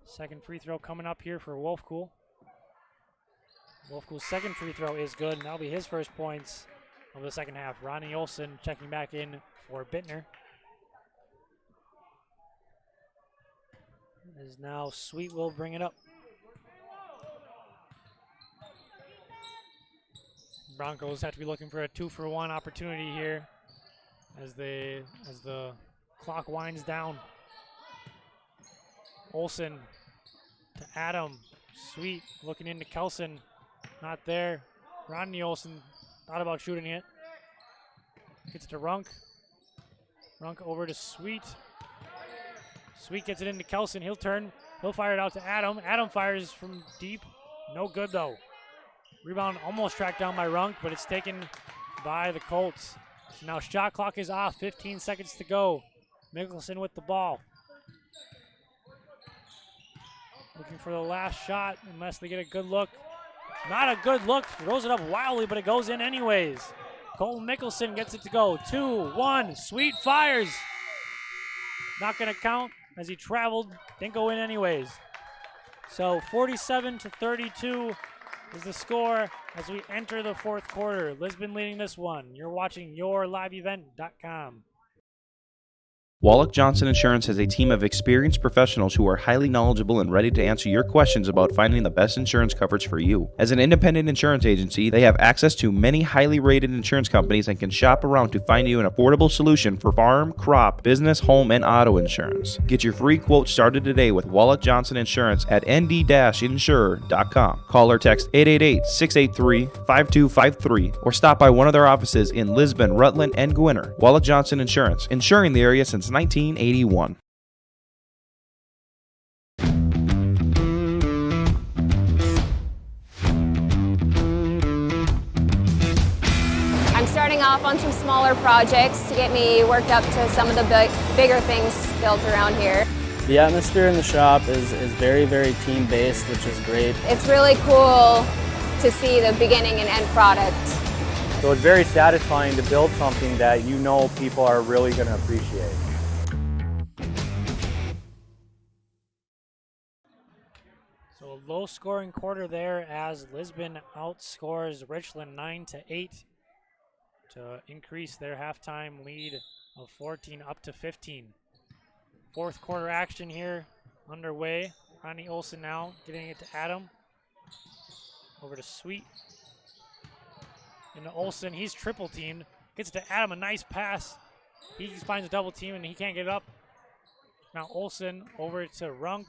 Second free throw coming up here for Wolfcool. Wolfcool's second free throw is good, and that'll be his first points of the second half. Ronnie Olson checking back in for Bittner. As now Sweet will bring it up. Broncos have to be looking for a 2-for-1 opportunity here as the clock winds down. Olson to Adam. Sweet looking into Kelson. Not there. Rodney Olson thought about shooting it. Gets it to Runk. Runk over to Sweet. Sweet gets it into Kelson. He'll turn. He'll fire it out to Adam. Adam fires from deep. No good, though. Rebound almost tracked down by Runk, but it's taken by the Colts. So now shot clock is off. 15 seconds to go. Mickelson with the ball. Looking for the last shot unless they get a good look. Not a good look. Throws it up wildly, but it goes in anyways. Colton Mickelson gets it to go. 2-1. Sweet fires. Not going to count as he traveled. Didn't go in anyways. So 47-32 is the score as we enter the fourth quarter. Lisbon leading this one. You're watching YourLiveEvent.com. Wallach Johnson Insurance has a team of experienced professionals who are highly knowledgeable and ready to answer your questions about finding the best insurance coverage for you. As an independent insurance agency, they have access to many highly rated insurance companies and can shop around to find you an affordable solution for farm, crop, business, home, and auto insurance. Get your free quote started today with Wallach Johnson Insurance at nd-insurer.com. Call or text 888-683-5253 or stop by one of their offices in Lisbon, Rutland, and Gwinnett. Wallach Johnson Insurance, insuring the area since 1981. I'm starting starting off on some smaller projects to get me worked up to some of the bigger things built around here. The atmosphere in the shop is very, very team-based, which is great. It's really cool to see the beginning and end product. So it's very satisfying to build something that you know people are really going to appreciate. So a low-scoring quarter there as Lisbon outscores Richland 9-8 to increase their halftime lead of 14 up to 15. Fourth quarter action here underway. Ronnie Olsen now getting it to Adam. Over to Sweet. Into Olsen, he's triple teamed. Gets to Adam, a nice pass. He finds a double team and he can't get it up. Now Olsen over to Runk.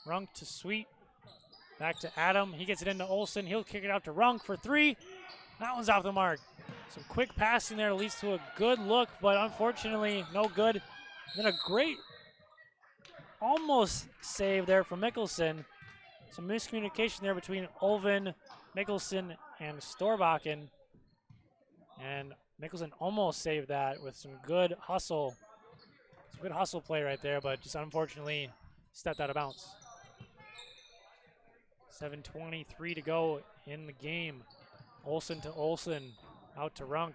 Runk to Sweet. Back to Adam. He gets it into Olsen. He'll kick it out to Runk for three. That one's off the mark. Some quick passing there leads to a good look, but unfortunately no good. Then a great almost save there from Mikkelsen. Some miscommunication there between Olven, Mikkelsen, and Storbakken. And Mikkelsen almost saved that with some good hustle. Some good hustle play right there, but just unfortunately stepped out of bounds. 7:23 to go in the game. Olsen to Olsen, out to Runk.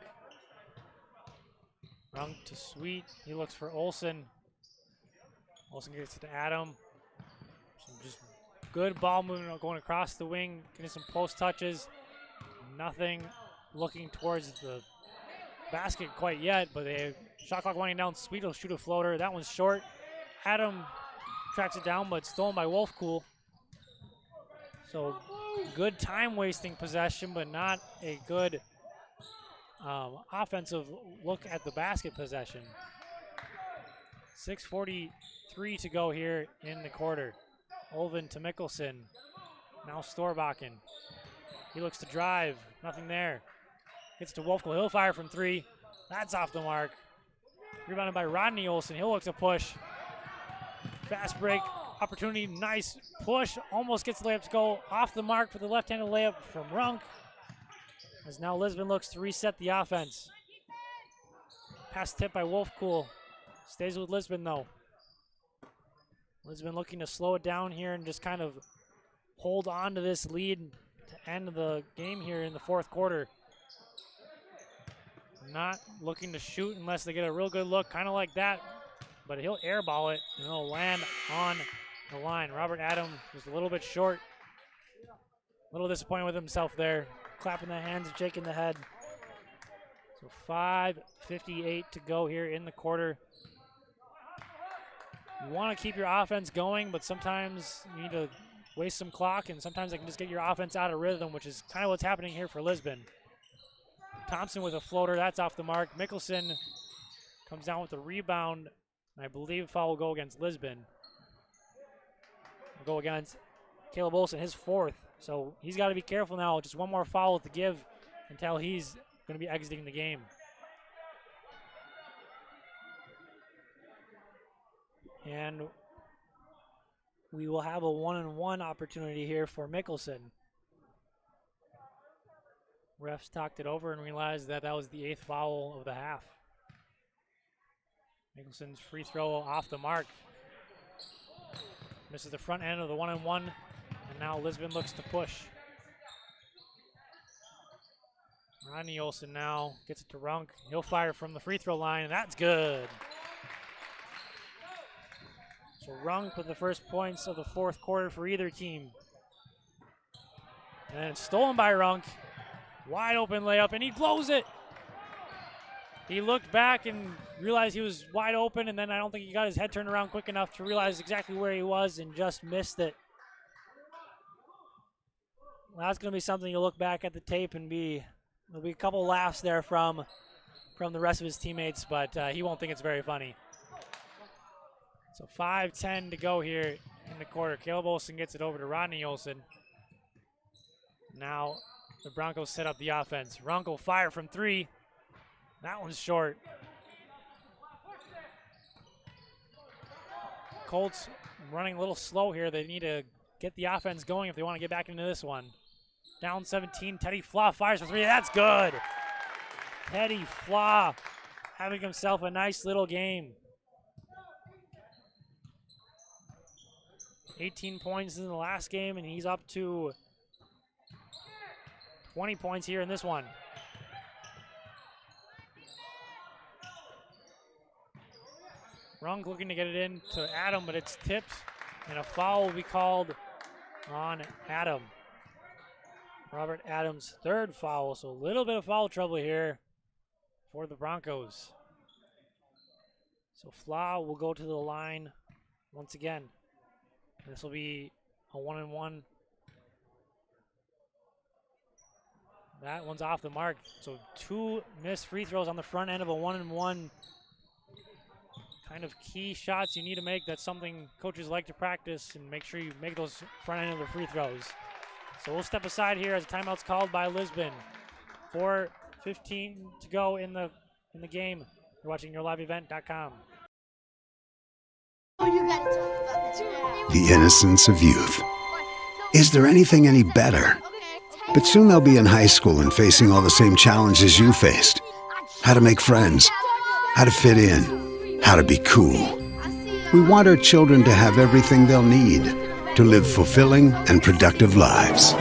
Runk to Sweet, he looks for Olsen. Olsen gets it to Adam. Some just good ball movement going across the wing, getting some post touches. Nothing looking towards the basket quite yet, but they shot clock winding down. Sweet will shoot a floater. That one's short. Adam tracks it down, but stolen by Wolfcool. So good time wasting possession, but not a good offensive look at the basket possession. 6:43 to go here in the quarter. Olven to Mikkelsen. Now Storbakken. He looks to drive. Nothing there. Gets to Wolfcool. He'll fire from three. That's off the mark. Rebounded by Rodney Olsen. He'll look to push. Fast break. Opportunity. Nice push. Almost gets the layup to go off the mark for the left-handed layup from Runk. As now Lisbon looks to reset the offense. Pass tip by Wolfcool. Stays with Lisbon though. Lisbon looking to slow it down here and just kind of hold on to this lead to end the game here in the fourth quarter. Not looking to shoot unless they get a real good look, kind of like that. But he'll airball it and it'll land on the line. Robert Adam was a little bit short. A little disappointed with himself there. Clapping the hands and shaking the head. So 5:58 to go here in the quarter. You want to keep your offense going, but sometimes you need to waste some clock, and sometimes they can just get your offense out of rhythm, which is kind of what's happening here for Lisbon. Thompson with a floater, that's off the mark. Mikkelsen comes down with the rebound, and I believe foul will go against Lisbon. Will go against Caleb Olsen, his fourth. So he's got to be careful now. Just one more foul to give until he's going to be exiting the game. And we will have a 1-on-1 opportunity here for Mikkelsen. Refs talked it over and realized that that was the 8th foul of the half. Mikkelsen's free throw off the mark. Misses the front end of the 1-on-1, and now Lisbon looks to push. Rodney Olsen now gets it to Runk. He'll fire from the free throw line, and that's good. So Runk with the first points of the fourth quarter for either team. And it's stolen by Runk. Wide open layup, and he blows it. He looked back and realized he was wide open, and then I don't think he got his head turned around quick enough to realize exactly where he was and just missed it. Well, that's going to be something you'll look back at the tape and there'll be a couple laughs there from the rest of his teammates, but he won't think it's very funny. So 5:10 to go here in the quarter. Caleb Olsen gets it over to Rodney Olsen. Now the Broncos set up the offense. Runk will fire from three. That one's short. Colts running a little slow here. They need to get the offense going if they want to get back into this one. Down 17, Teddy Fluff fires for three. That's good. Teddy Flaw having himself a nice little game. 18 points in the last game, and he's up to 20 points here in this one. Runk looking to get it in to Adam, but it's tipped, and a foul will be called on Adam. Robert Adams' third foul, so a little bit of foul trouble here for the Broncos. So Flaw will go to the line once again. This will be a 1-and-1. That one's off the mark. So 2 missed free throws on the front end of a 1-and-1. Kind of key shots you need to make. That's something coaches like to practice and make sure you make those front end of the free throws. So we'll step aside here as a timeout's called by Lisbon. 4:15 to go in the game. You're watching YourLiveEvent.com. The innocence of youth. Is there anything any better? But soon they'll be in high school and facing all the same challenges you faced. How to make friends, how to fit in, how to be cool. We want our children to have everything they'll need to live fulfilling and productive lives.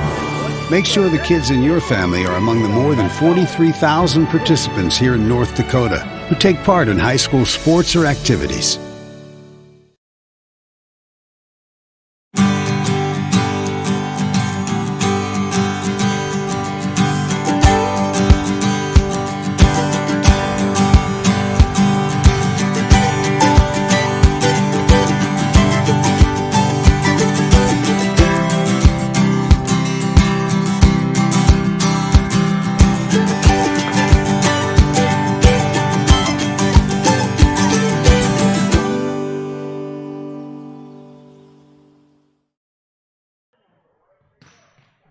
Make sure the kids in your family are among the more than 43,000 participants here in North Dakota who take part in high school sports or activities.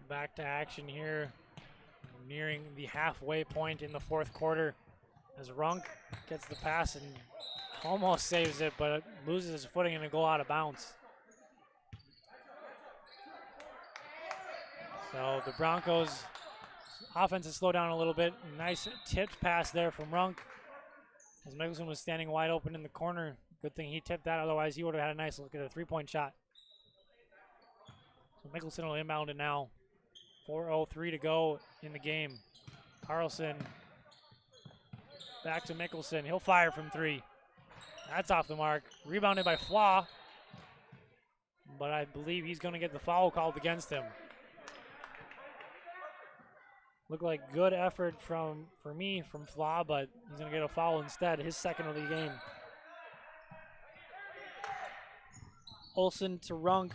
Back to action here, nearing the halfway point in the fourth quarter as Runk gets the pass and almost saves it, but loses his footing and it'll go out of bounds. So the Broncos offense has slowed down a little bit. Nice tipped pass there from Runk as Mickelson was standing wide open in the corner. Good thing he tipped that, otherwise he would have had a nice look at a three-point shot. So Mickelson will inbound it now. 4:03 to go in the game. Carlson back to Mickelson. He'll fire from 3. That's off the mark. Rebounded by Flaw, but I believe he's going to get the foul called against him. Looked like good effort from Flaw, but he's going to get a foul instead. His second of the game. Olsen to Runk.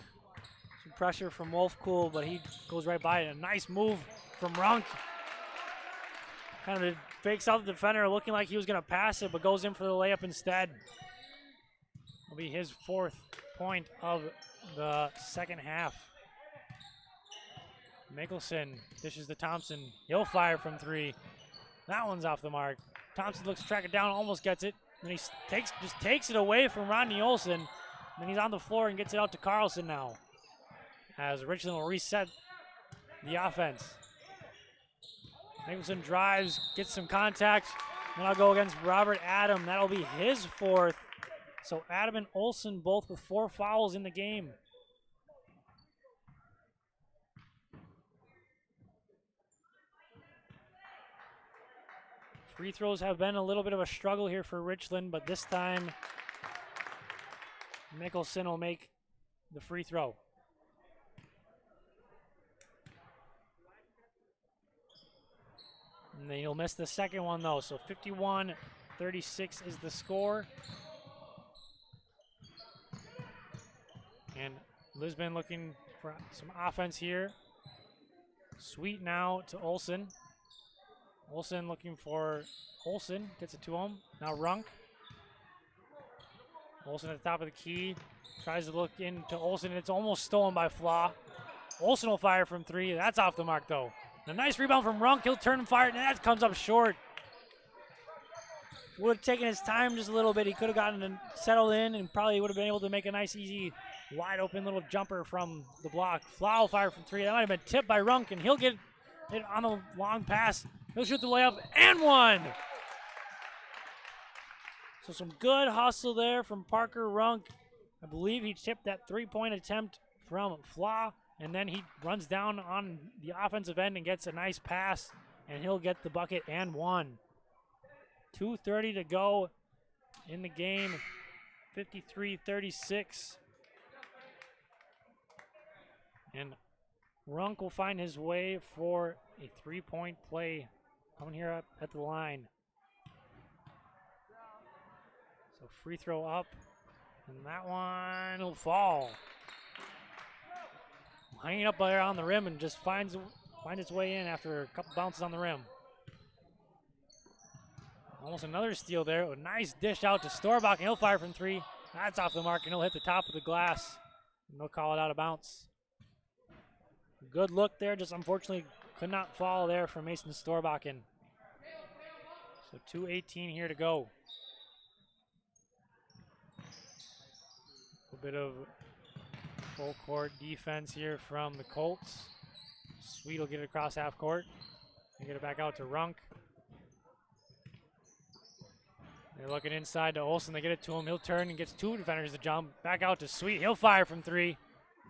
Pressure from Wolfcool, but he goes right by it. A nice move from Runk. Kind of fakes out the defender, looking like he was going to pass it, but goes in for the layup instead. Will be his 4th point of the second half. Mickelson dishes to Thompson. He'll fire from 3. That one's off the mark. Thompson looks to track it down, almost gets it. Then he just takes it away from Rodney Olsen. Then he's on the floor and gets it out to Carlson now, as Richland will reset the offense. Mickelson drives, gets some contact, then I'll go against Robert Adam. That'll be his 4th. So Adam and Olsen both with 4 fouls in the game. Free throws have been a little bit of a struggle here for Richland, but this time Mickelson will make the free throw. And then he'll miss the second one though. So 51-36 is the score. And Lisbon looking for some offense here. Sweet now to Olsen. Olsen looking for Olsen. Gets it to him. Now Runk. Olsen at the top of the key. Tries to look into Olsen. It's almost stolen by Flaw. Olsen will fire from 3. That's off the mark though. A nice rebound from Runk. He'll turn and fire it, and that comes up short. Would have taken his time just a little bit. He could have gotten and settled in and probably would have been able to make a nice, easy, wide open little jumper from the block. Flaw will fire from 3. That might have been tipped by Runk, and he'll get Hit on the long pass. He'll shoot the layup and one. So some good hustle there from Parker Runk. I believe he tipped that three-point attempt from Flaw, and then he runs down on the offensive end and gets a nice pass, and he'll get the bucket and one. 2:30 to go in the game, 53-36. And Runk will find his way for a three-point play coming here up at the line. So free throw up, and that one will fall. Hanging up there on the rim and just finds its way in after a couple bounces on the rim. Almost another steal there. A nice dish out to Storbach, and he'll fire from three. That's off the mark, and he'll hit the top of the glass. And they'll call it out of bounds. Good look there, just unfortunately could not fall there from Mason Storbakken. So 2:18 here to go. A bit of full court defense here from the Colts. Sweet will get it across half court. They get it back out to Runk. They're looking inside to Olsen. They get it to him. He'll turn and gets two defenders to jump. Back out to Sweet. He'll fire from three.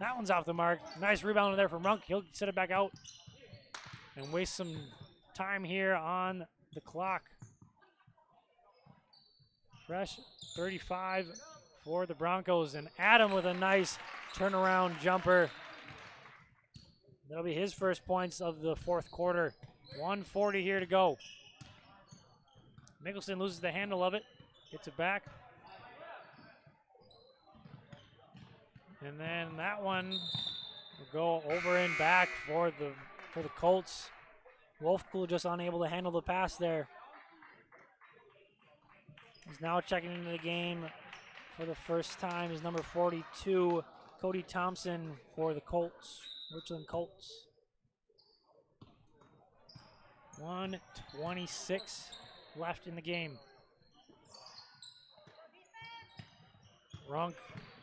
That one's off the mark. Nice rebound there from Runk. He'll set it back out and waste some time here on the clock. Fresh 35 for the Broncos. And Adam with a nice turnaround jumper. That'll be his first points of the fourth quarter. 1:40 here to go. Mickelson loses the handle of it. Gets it back. And then that one will go over and back for the Colts. Wolfpool just unable to handle the pass there. He's now checking into the game for the first time. Is number 42, Cody Thompson for the Colts, Richland Colts. 1:26 left in the game. Runk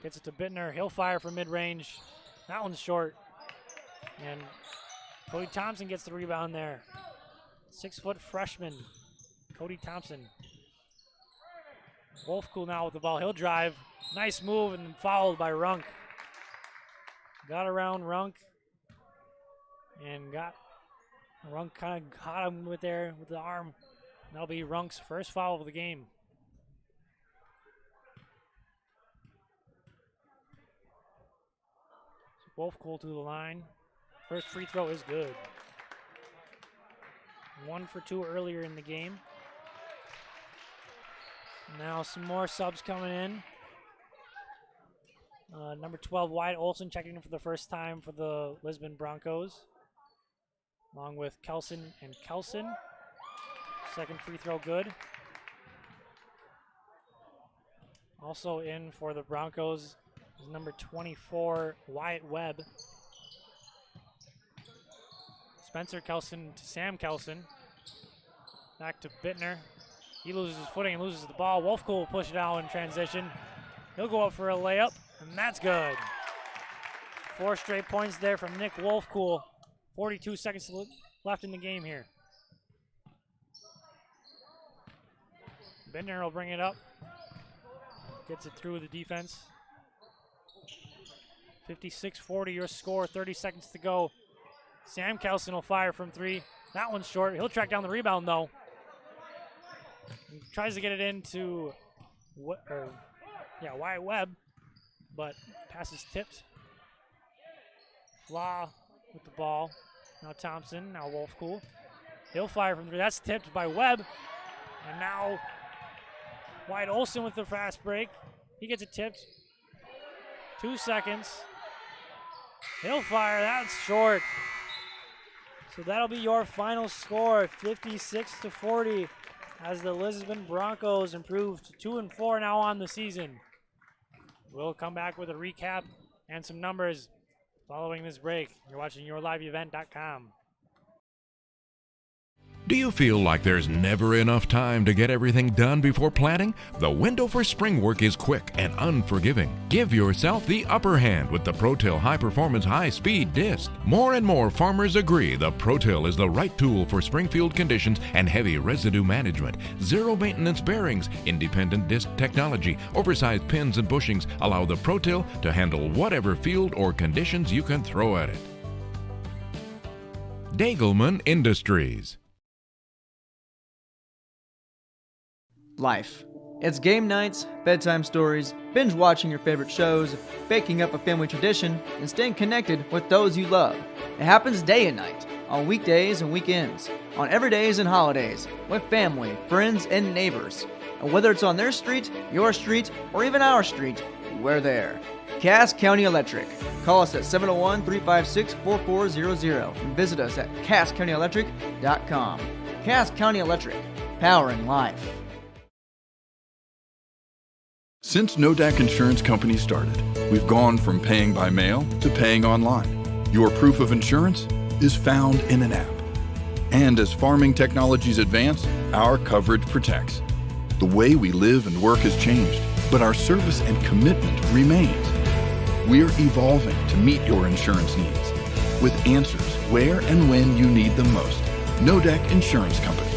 gets it to Bittner. He'll fire from mid-range. That one's short. And Cody Thompson gets the rebound there. 6-foot freshman, Cody Thompson. Wolfpool now with the ball. He'll drive. Nice move and fouled by Runk. Got around Runk. And Runk kind of caught him with the arm. That'll be Runk's first foul of the game. Wolfpool to the line. First free throw is good. 1 for 2 earlier in the game. Now some more subs coming in. Number 12, Wyatt Olson checking in for the first time for the Lisbon Broncos, along with Kelson and Kelson. Second free throw good. Also in for the Broncos is number 24, Wyatt Webb. Spencer Kelson to Sam Kelson. Back to Bittner. He loses his footing and loses the ball. Wolfpool will push it out in transition. He'll go up for a layup, and that's good. 4 straight points there from Nick Wolfpool. 42 seconds left in the game here. Bittner will bring it up. Gets it through the defense. 56-40 your score, 30 seconds to go. Sam Kelson will fire from three. That one's short. He'll track down the rebound though. He tries to get it into Wyatt Webb, but pass is tipped. Flaw with the ball. Now Thompson, now Wolfpool. He'll fire from three. That's tipped by Webb. And now Wyatt Olson with the fast break. He gets it tipped. 2 seconds. He'll fire. That's short. So that'll be your final score, 56-40, as the Lisbon Broncos improved to 2-4 now on the season. We'll come back with a recap and some numbers following this break. You're watching YourLiveEvent.com. Do you feel like there's never enough time to get everything done before planting? The window for spring work is quick and unforgiving. Give yourself the upper hand with the ProTill High Performance High Speed Disc. More and more farmers agree the ProTill is the right tool for spring field conditions and heavy residue management. Zero maintenance bearings, independent disc technology, oversized pins and bushings allow the ProTill to handle whatever field or conditions you can throw at it. Dagelman Industries. Life. It's game nights, bedtime stories, binge watching your favorite shows, baking up a family tradition, and staying connected with those you love. It happens day and night, on weekdays and weekends, on everydays and holidays, with family, friends, and neighbors. And whether it's on their street, your street, or even our street, we're there. Cass County Electric. Call us at 701-356-4400 and visit us at CassCountyElectric.com. Cass County Electric. Powering life. Since Nodak Insurance Company started, we've gone from paying by mail to paying online. Your proof of insurance is found in an app. And as farming technologies advance, our coverage protects. The way we live and work has changed, but our service and commitment remains. We're evolving to meet your insurance needs with answers where and when you need them most. Nodak Insurance Company.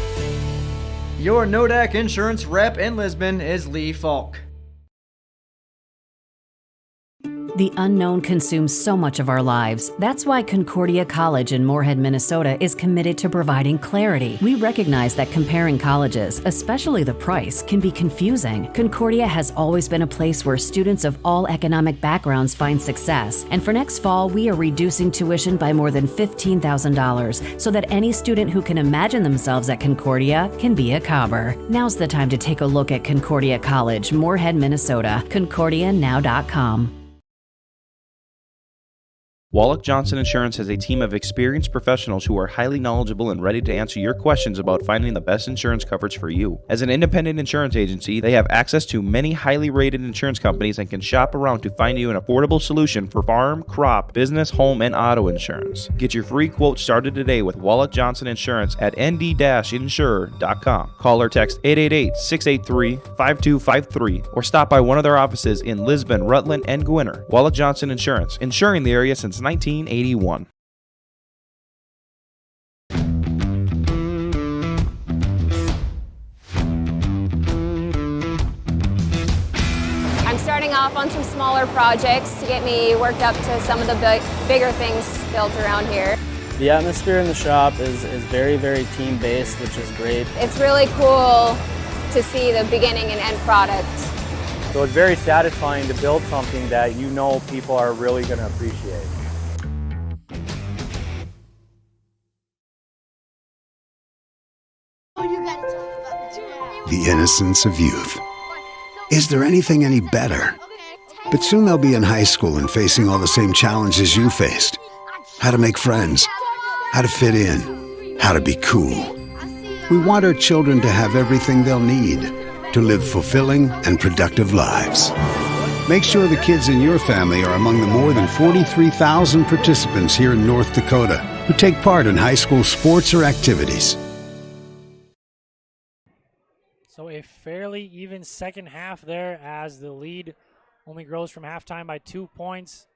Your Nodak Insurance rep in Lisbon is Lee Falk. The unknown consumes so much of our lives. That's why Concordia College in Moorhead, Minnesota is committed to providing clarity. We recognize that comparing colleges, especially the price, can be confusing. Concordia has always been a place where students of all economic backgrounds find success. And for next fall, we are reducing tuition by more than $15,000 so that any student who can imagine themselves at Concordia can be a Cobber. Now's the time to take a look at Concordia College, Moorhead, Minnesota. ConcordiaNow.com. Wallach Johnson Insurance has a team of experienced professionals who are highly knowledgeable and ready to answer your questions about finding the best insurance coverage for you. As an independent insurance agency, they have access to many highly rated insurance companies and can shop around to find you an affordable solution for farm, crop, business, home, and auto insurance. Get your free quote started today with Wallach Johnson Insurance at nd-insurer.com. Call or text 888-683-5253 or stop by one of their offices in Lisbon, Rutland, and Gwinner. Wallach Johnson Insurance, insuring the area since 1981. I'm starting off on some smaller projects to get me worked up to some of the bigger things built around here. The atmosphere in the shop is very, very team-based, which is great. It's really cool to see the beginning and end product. So it's very satisfying to build something that you know people are really going to appreciate. The innocence of youth. Is there anything any better? But soon they'll be in high school and facing all the same challenges you faced. How to make friends, how to fit in, how to be cool. We want our children to have everything they'll need to live fulfilling and productive lives. Make sure the kids in your family are among the more than 43,000 participants here in North Dakota who take part in high school sports or activities. So a fairly even second half there as the lead only grows from halftime by 2 points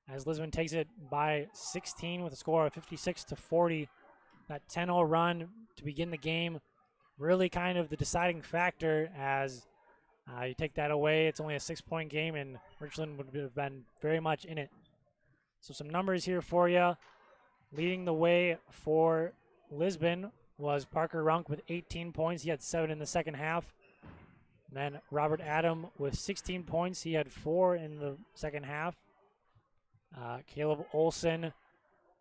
as Lisbon takes it by 16 with a score of 56-40. That 10-0 run to begin the game really kind of the deciding factor as you take that away. It's only a 6-point game and Richland would have been very much in it. So some numbers here for you. Leading the way for Lisbon was Parker Runk with 18 points. He had 7 in the second half. And then Robert Adam with 16 points. He had 4 in the second half. Caleb Olson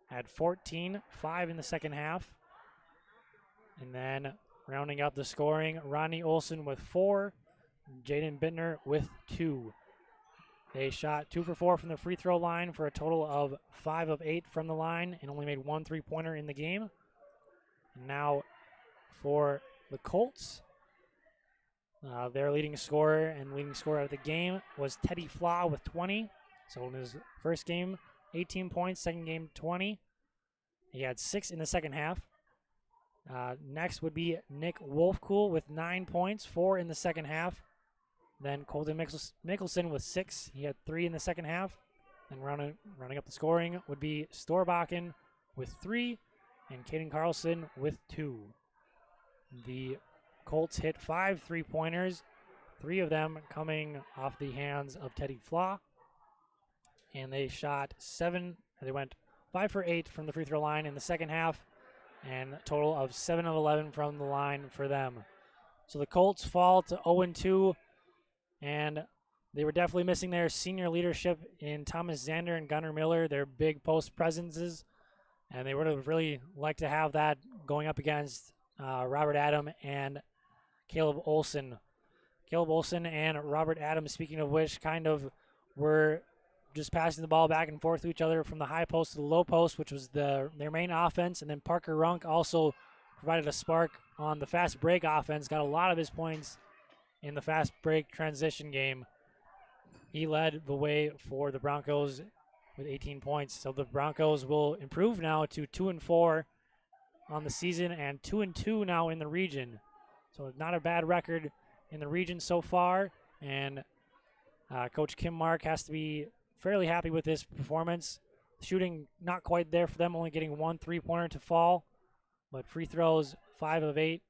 had 14, 5 in the second half. And then rounding up the scoring, Ronnie Olson with 4, Jaden Bittner with 2. They shot 2 for 4 from the free throw line for a total of 5 of 8 from the line and only made 1 3-pointer in the game. And now for the Colts, their leading scorer and leading scorer of the game was Teddy Flaw with 20. So in his first game, 18 points, second game, 20. He had 6 in the second half. Next would be Nick Wolfcool with 9 points, 4 in the second half. Then Colton Mickelson with 6. He had 3 in the second half. And running up the scoring would be Storbakken with 3 and Caden Carlson with 2. The Colts hit 5 3-pointers, 3 of them coming off the hands of Teddy Flaw. And they shot 7. They went 5 for 8 from the free throw line in the second half, and a total of 7 of 11 from the line for them. So the Colts fall to 0-2, and they were definitely missing their senior leadership in Thomas Zander and Gunnar Miller, their big post presences, and they would have really liked to have that going up against Robert Adam and Caleb Olson. Caleb Olson and Robert Adams, speaking of which, kind of were just passing the ball back and forth to each other from the high post to the low post, which was their main offense. And then Parker Runk also provided a spark on the fast break offense, got a lot of his points in the fast break transition game. He led the way for the Broncos with 18 points. So the Broncos will improve now to 2-4 on the season and 2-2 now in the region. So not a bad record in the region so far. And Coach Kim Mark has to be fairly happy with this performance. Shooting not quite there for them, only getting 1 3-pointer to fall. But free throws, 5 of 8.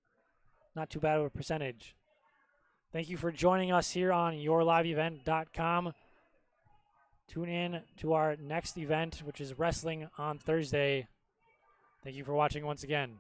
Not too bad of a percentage. Thank you for joining us here on yourliveevent.com. Tune in to our next event, which is wrestling on Thursday. Thank you for watching once again.